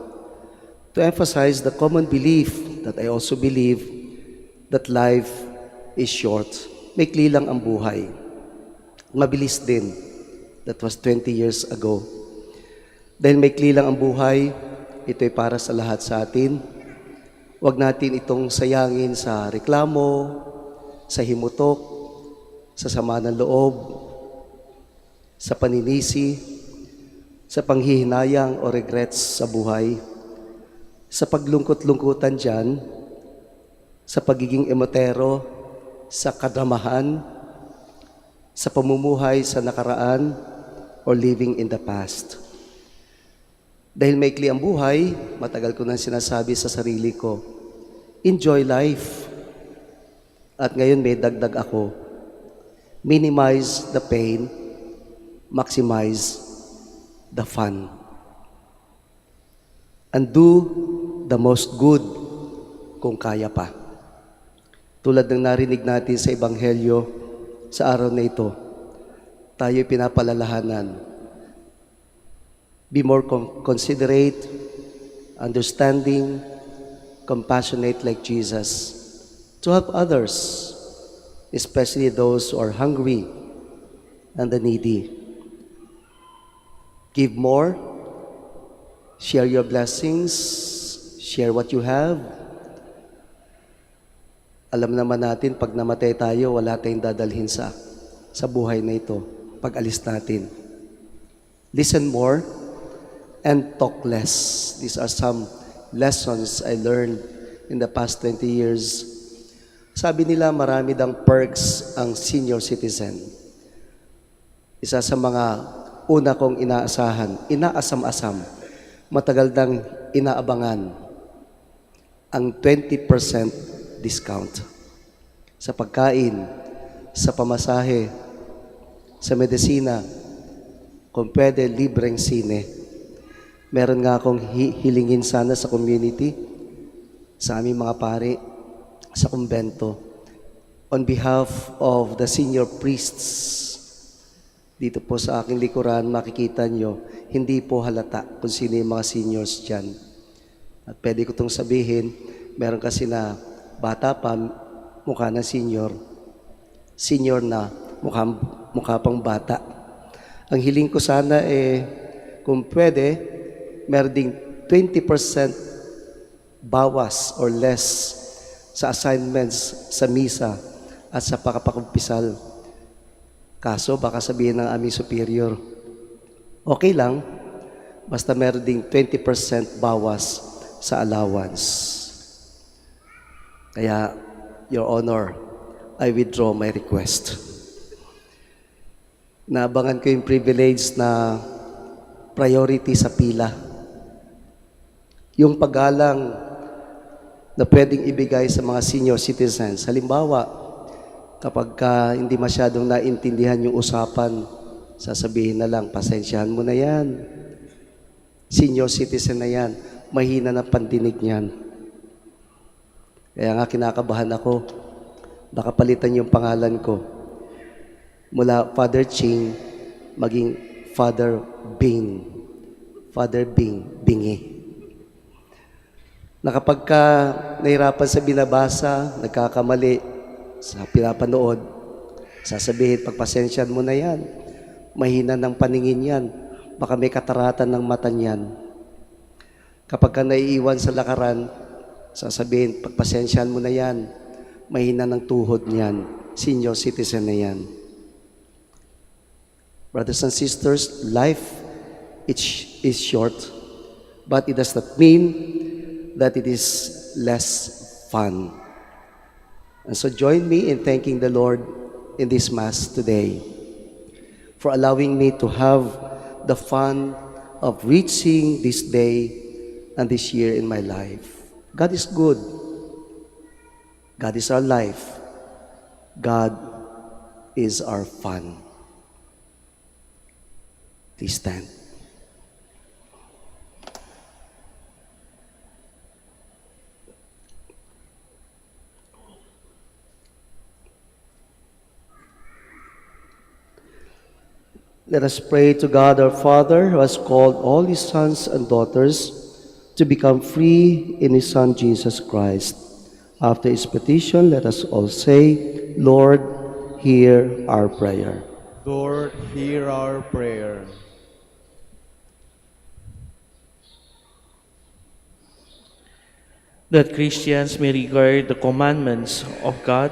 To emphasize the common belief that I also believe that life is short. Maikli lang ang buhay. Mabilis din. That was 20 years ago. Dahil maikli lang ang buhay, ito'y para sa lahat sa atin. Huwag natin itong sayangin sa reklamo, sa himutok, sa sama ng loob, sa paninisi, sa panghihinayang o regrets sa buhay, sa paglungkot-lungkutan dyan, sa pagiging emotero, sa kadramahan, sa pamumuhay sa nakaraan, or living in the past. Dahil maikli ang buhay, matagal ko nang sinasabi sa sarili ko, enjoy life. At ngayon may dagdag ako, minimize the pain, maximize the fun. And do the most good kung kaya pa. Tulad ng narinig natin sa Ebanghelyo sa araw na ito, tayo'y pinapalalahanan. Be more considerate, understanding, compassionate like Jesus, to help others, especially those who are hungry and the needy. Give more, share your blessings, share what you have. Alam naman natin, pag namatay tayo, wala tayong dadalhin sa buhay na ito, pag alis natin. Listen more and talk less. These are some lessons I learned in the past 20 years. Sabi nila, marami dang perks ang senior citizen. Isa sa mga una kong inaasahan, inaasam-asam, matagal nang inaabangan ang 20% discount sa pagkain, sa pamasahe, sa medisina, kung pwede, libreng sine. Meron nga akong hilingin sana sa community, sa aming mga pari, sa kumbento. On behalf of the senior priests, dito po sa aking likuran, makikita nyo, hindi po halata kung sino yung mga seniors dyan. At pwede ko itong sabihin, meron kasi na bata pa, mukha ng senior, senior na, mukha pang bata. Ang hiling ko sana kung pwede, meron ding 20% bawas or less sa assignments sa misa at sa pakapakumpisal. Kaso baka sabihin ng aming superior, okay lang, basta meron ding 20% bawas sa allowance. Kaya, Your Honor, I withdraw my request. Naabangan ko yung privilege na priority sa pila. Yung paggalang na pwedeng ibigay sa mga senior citizens. Halimbawa, kapag hindi masyadong naintindihan yung usapan, sasabihin na lang, pasensyahan mo na yan. Senior citizen na yan, mahina na pandinig niyan. Kaya nga kinakabahan ako, nakapalitan yung pangalan ko. Mula Father Ching, maging Father Bing. Father Bing, Bingi. Na kapag ka nahirapan sa binabasa, nagkakamali sa pinapanood, sasabihin, pagpasensyan mo na yan. Mahina ng paningin yan. Baka may kataratan ng mata niyan. Kapag ka naiiwan sa lakaran, sasabihin, pagpasensyan mo na yan. Mahina ng tuhod niyan. Senior citizen na yan. Brothers and sisters, life is short, but it does not mean that it is less fun. And so join me in thanking the Lord in this Mass today for allowing me to have the fun of reaching this day and this year in my life. God is good. God is our life. God is our fun. Please stand. Let us pray to God our Father, who has called all His sons and daughters to become free in His Son Jesus Christ. After His petition, let us all say, Lord, hear our prayer. Lord, hear our prayer. That Christians may regard the commandments of God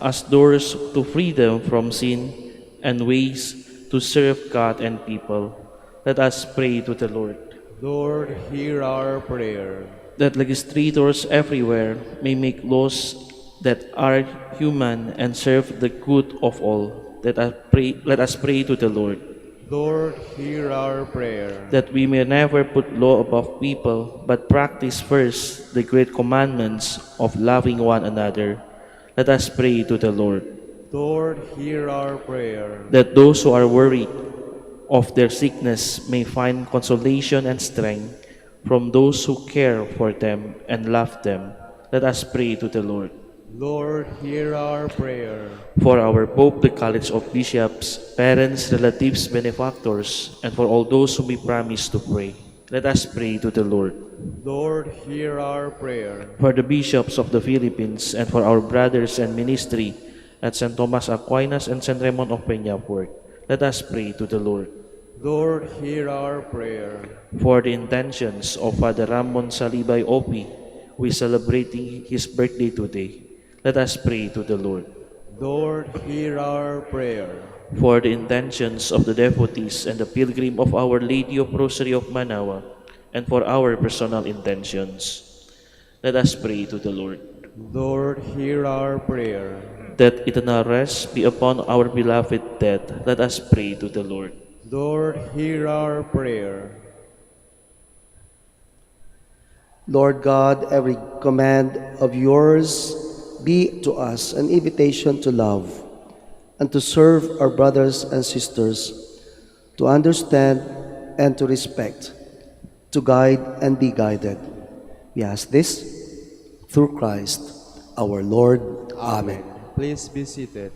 as doors to freedom from sin and ways to serve God and people. Let us pray to the Lord. Lord, hear our prayer. That legislators everywhere may make laws that are human and serve the good of all. Let us pray to the Lord. Lord, hear our prayer. That we may never put law above people, but practice first the great commandments of loving one another. Let us pray to the Lord. Lord, hear our prayer. That those who are worried of their sickness may find consolation and strength from those who care for them and love them. Let us pray to the Lord. Lord, hear our prayer. For our Pope, the College of Bishops, parents, relatives, benefactors, and for all those whom we promise to pray, let us pray to the Lord. Lord, hear our prayer. For the bishops of the Philippines and for our brothers and ministry at St. Thomas Aquinas and St. Raymond of Peñafort, let us pray to the Lord. Lord, hear our prayer. For the intentions of Father Ramon Salibay Opi, who is celebrating his birthday today, let us pray to the Lord. Lord, hear our prayer. For the intentions of the devotees and the pilgrim of Our Lady of Rosary of Manaoag, and for our personal intentions, let us pray to the Lord. Lord, hear our prayer. That eternal rest be upon our beloved dead, let us pray to the Lord. Lord, hear our prayer. Lord God, every command of yours be to us an invitation to love and to serve our brothers and sisters, to understand and to respect, to guide and be guided. We ask this through Christ our Lord. Amen. Please be seated.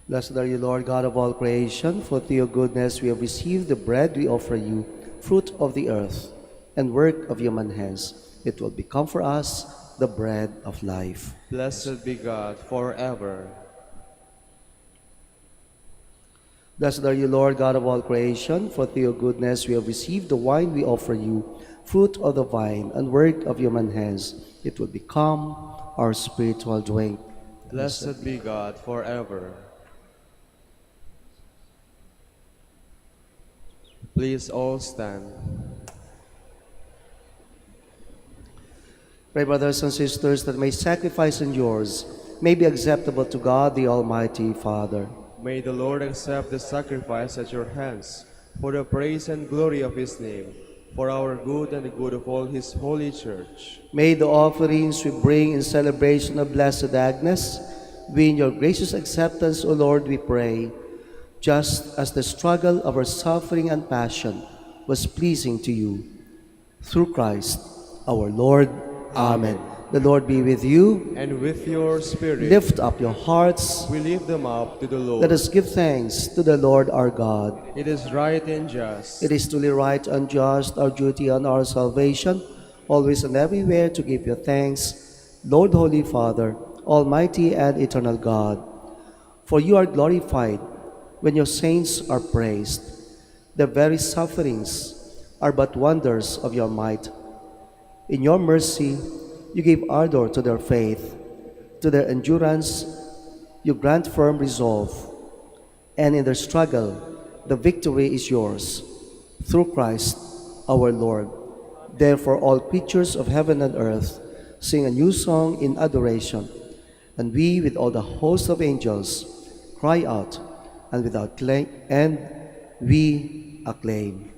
Blessed are you, Lord God of all creation, for through your goodness we have received the bread we offer you, fruit of the earth and work of human hands. It will become for us the bread of life. Blessed be God forever. Blessed are you, Lord God of all creation, for through your goodness we have received the wine we offer you, fruit of the vine and work of human hands. It will become our spiritual drink. Blessed be God forever. Please all stand. Pray, brothers and sisters, that my sacrifice and yours may be acceptable to God, the Almighty Father. May the Lord accept the sacrifice at your hands for the praise and glory of his name, for our good and the good of all his holy church. May the offerings we bring in celebration of Blessed Agnes win your gracious acceptance, O Lord, we pray, just as the struggle of her suffering and passion was pleasing to you. Through Christ our Lord. Amen. The Lord be with you. And with your spirit, Lift up your hearts. we lift them up to the Lord. Let us give thanks to the Lord our God. It is right and just. It is truly right and just, our duty and our salvation, always and everywhere to give you thanks, Lord, Holy Father, Almighty and eternal God. For you are glorified when your saints are praised. Their very sufferings are but wonders of your might. In your mercy, you gave ardor to their faith. To their endurance, you grant firm resolve. And in their struggle, the victory is yours. Through Christ our Lord. Therefore, all creatures of heaven and earth sing a new song in adoration. And we, with all the host of angels, cry out, and we acclaim.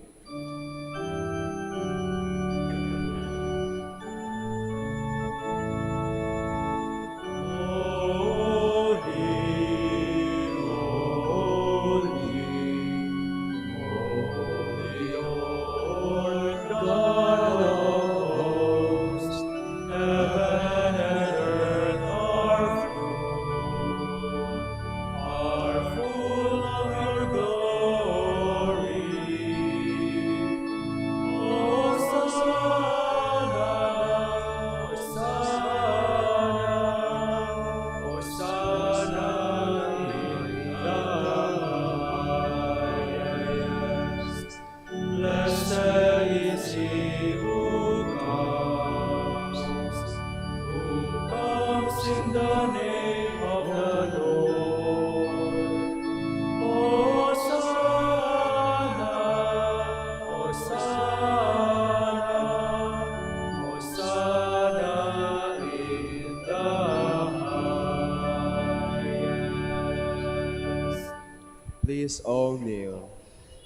Please all kneel.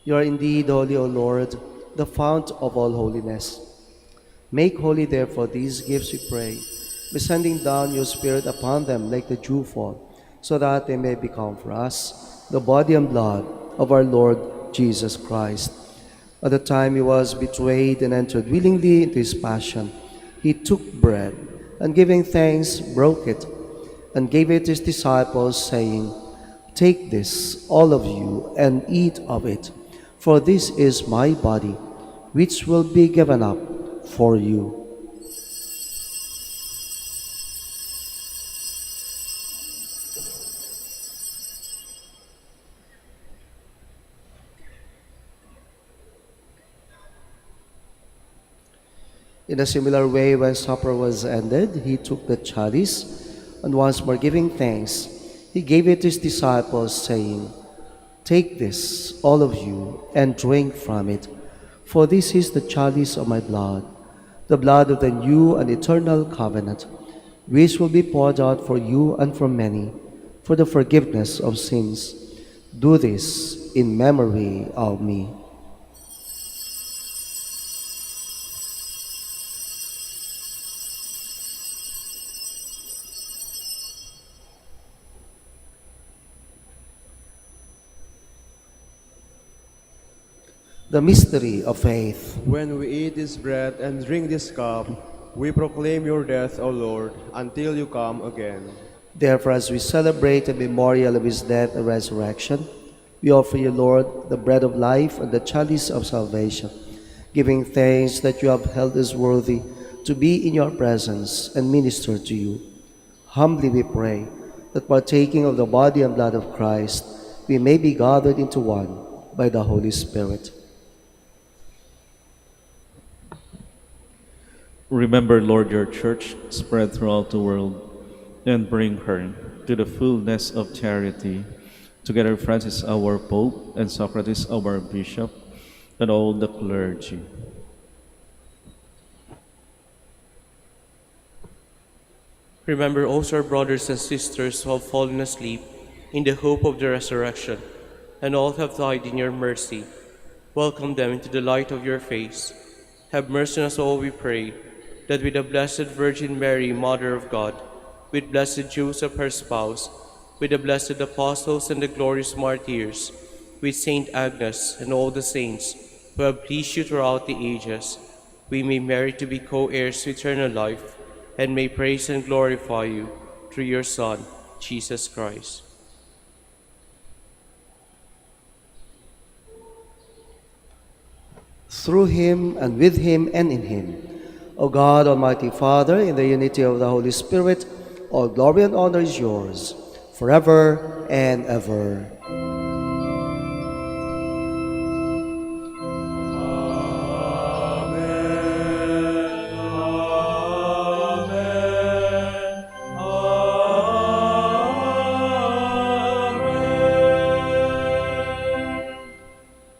You are indeed holy, O Lord, the fount of all holiness. Make holy, therefore, these gifts, we pray, by sending down your Spirit upon them like the dewfall, so that they may become for us the body and blood of our Lord Jesus Christ. At the time he was betrayed and entered willingly into his passion, he took bread, and giving thanks, broke it, and gave it to his disciples, saying, "Take this, all of you, and eat of it, for this is my body, which will be given up for you." In a similar way, when supper was ended, he took the chalice, and once more giving thanks, he gave it to his disciples, saying, "Take this, all of you, and drink from it, for this is the chalice of my blood, the blood of the new and eternal covenant, which will be poured out for you and for many, for the forgiveness of sins. Do this in memory of me." The mystery of faith. When we eat this bread and drink this cup, we proclaim your death, O Lord, until you come again. Therefore, as we celebrate the memorial of his death and resurrection, we offer you, Lord, the bread of life and the chalice of salvation, giving thanks that you have held us worthy to be in your presence and minister to you. Humbly we pray that partaking of the body and blood of Christ, we may be gathered into one by the Holy Spirit. Remember, Lord, your church spread throughout the world, and bring her to the fullness of charity. Together, Francis, our Pope, and Socrates, our Bishop, and all the clergy. Remember also our brothers and sisters who have fallen asleep in the hope of the resurrection, and all have died in your mercy. Welcome them into the light of your face. Have mercy on us all, we pray, that with the Blessed Virgin Mary, Mother of God, with blessed Joseph, her spouse, with the blessed apostles and the glorious martyrs, with St Agnes and all the saints who have pleased you throughout the ages, we may merit to be co-heirs to eternal life, and may praise and glorify you through your Son, Jesus Christ. Through him, and with him, and in him, O God, Almighty Father, in the unity of the Holy Spirit, all glory and honor is yours, forever and ever.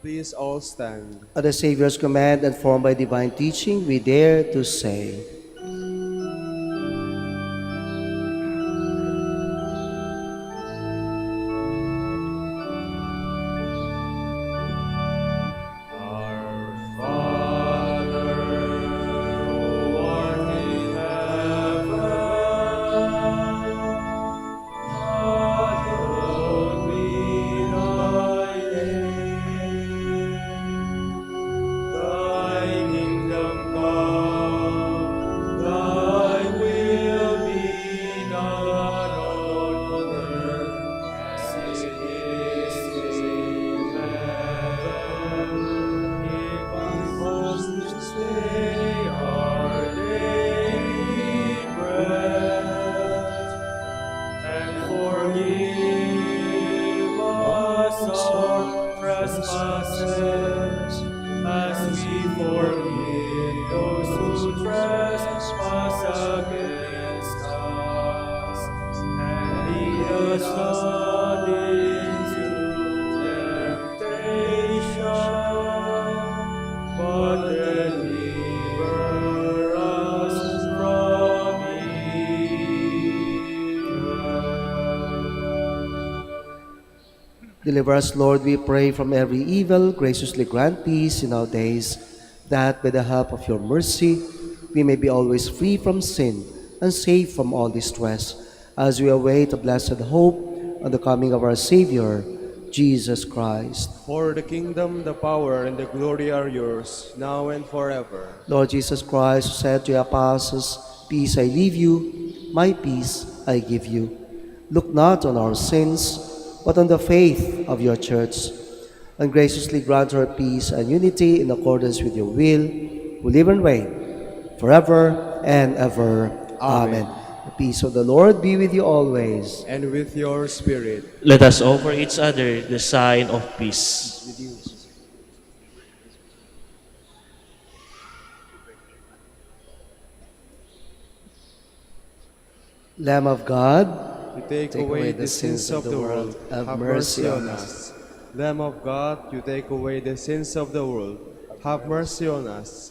Please all stand. At the Savior's command and formed by divine teaching, we dare to say, Deliver us, Lord, we pray, from every evil. Graciously grant peace in our days, that by the help of your mercy we may be always free from sin and safe from all distress, as we await the blessed hope and the coming of our Savior, Jesus Christ. For the kingdom, the power, and the glory are yours, now and forever. Lord Jesus Christ, who said to your apostles, "Peace I leave you, my peace I give you," look not on our sins, but on the faith of your church, and graciously grant her peace and unity in accordance with your will, who live and reign forever and ever. Amen. The peace of the Lord be with you always. And with your spirit. Let us offer each other the sign of peace. Lamb of God, You take away the sins of the world, have mercy on us. Lamb of God, you take away the sins of the world, have mercy on us.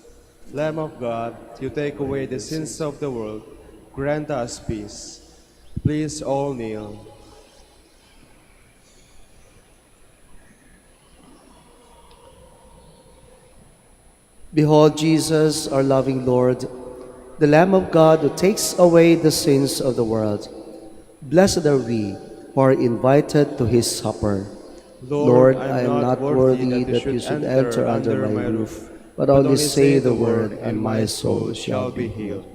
Lamb of God, you take away the sins of the world, grant us peace. Please all kneel. behold Jesus, our loving Lord, the Lamb of God who takes away the sins of the world. Blessed are we who are invited to his supper. Lord, I am not worthy that you should enter under my roof, but only say the word, and my soul shall be healed.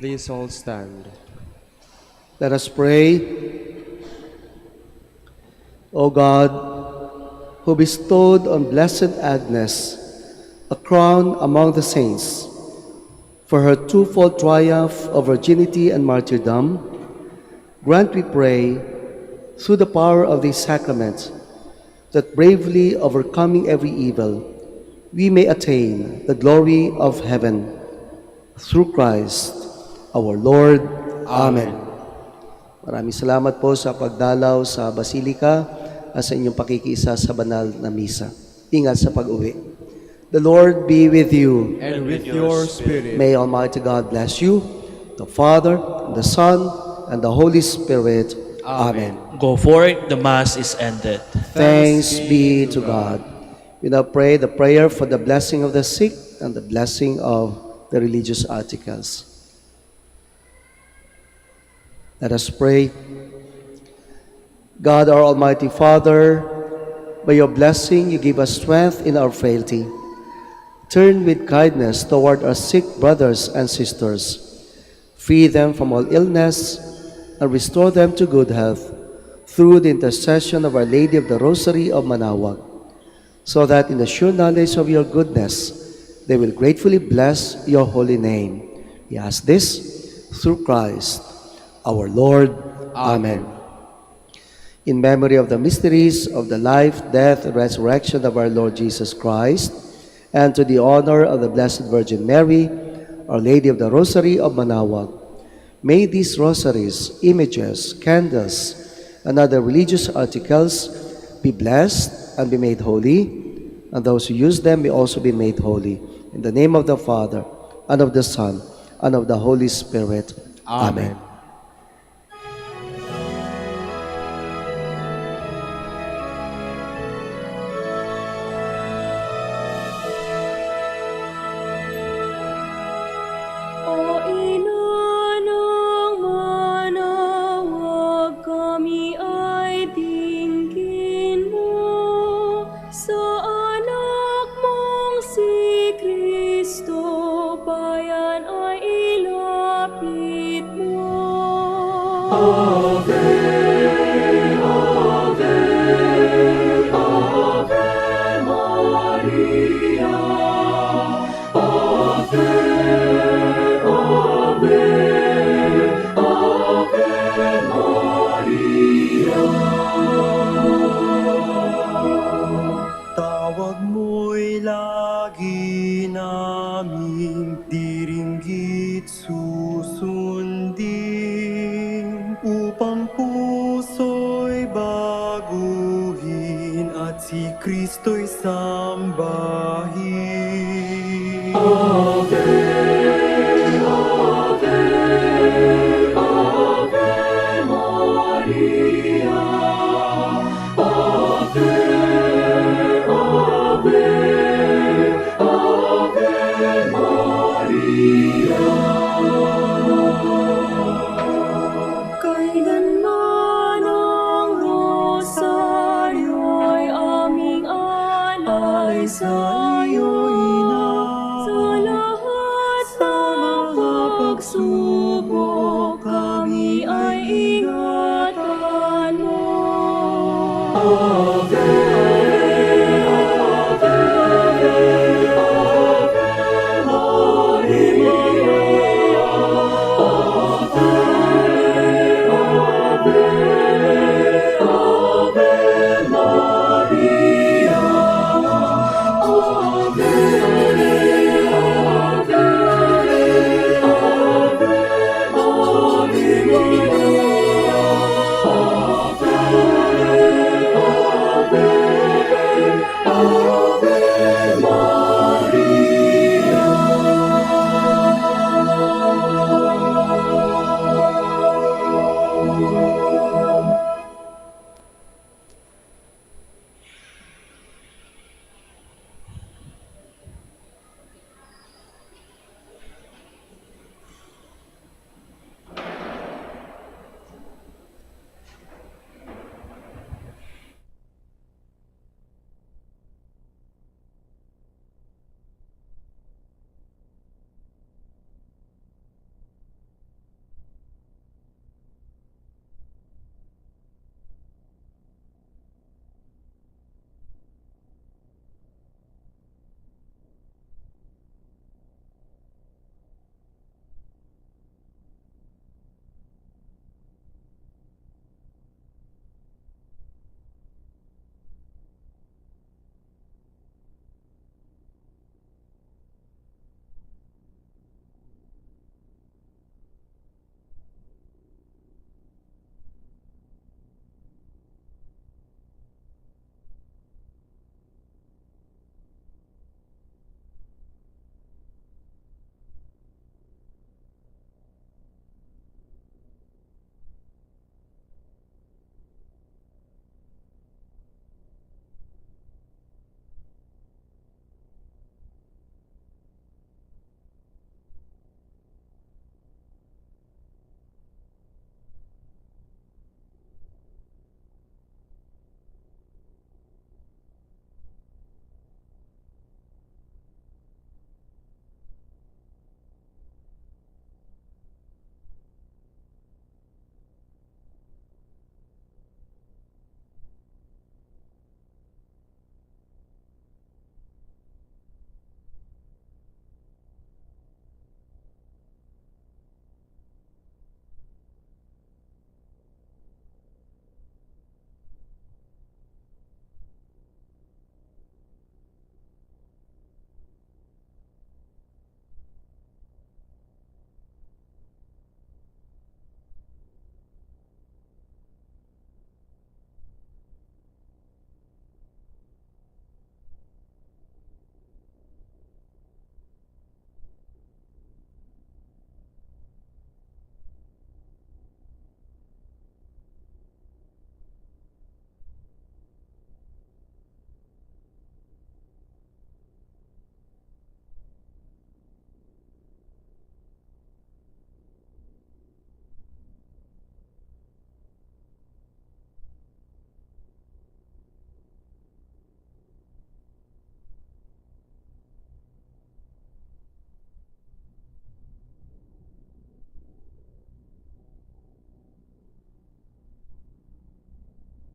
Please all stand. Let us pray. O God, who bestowed on Blessed Agnes a crown among the saints for her twofold triumph of virginity and martyrdom, grant, we pray, through the power of this sacrament, that bravely overcoming every evil, we may attain the glory of heaven. Through Christ, our Lord. Amen. Maraming salamat po sa pagdalaw sa Basilika at sa inyong pakikiisa sa banal na misa. Ingat sa pag-uwi. The Lord be with you. And with your spirit. May Almighty God bless you, the Father, the Son, and the Holy Spirit. Amen. Go forth, the Mass is ended. Thanks be to God. We now pray the prayer for the blessing of the sick and the blessing of the religious articles. Let us pray. God, our Almighty Father, by your blessing you give us strength in our frailty. Turn with kindness toward our sick brothers and sisters. Free them from all illness and restore them to good health through the intercession of Our Lady of the Rosary of Manaoag, so that in the sure knowledge of your goodness, they will gratefully bless your holy name. We ask this through Christ, our Lord. Amen. In memory of the mysteries of the life, death, and resurrection of our Lord Jesus Christ, and to the honor of the Blessed Virgin Mary, Our Lady of the Rosary of Manaoag, may these rosaries, images, candles, and other religious articles be blessed and be made holy, and those who use them may also be made holy. In the name of the Father, and of the Son, and of the Holy Spirit. Amen. O Ina ng Manawag, kami ay dinggin mo. Sa anak mong si Kristo, bayan ay ilapit mo. Ave, Ave, Ave Maria. Ave, Ave, Ave Maria. Tawag mo'y lagi naming diringgit susundin, upang puso'y baguhin at si Kristo'y sambahin. Ave, Ave, Ave Maria. Ave, Ave, Ave Maria. Kailanman ang rosaryo'y aming alay sa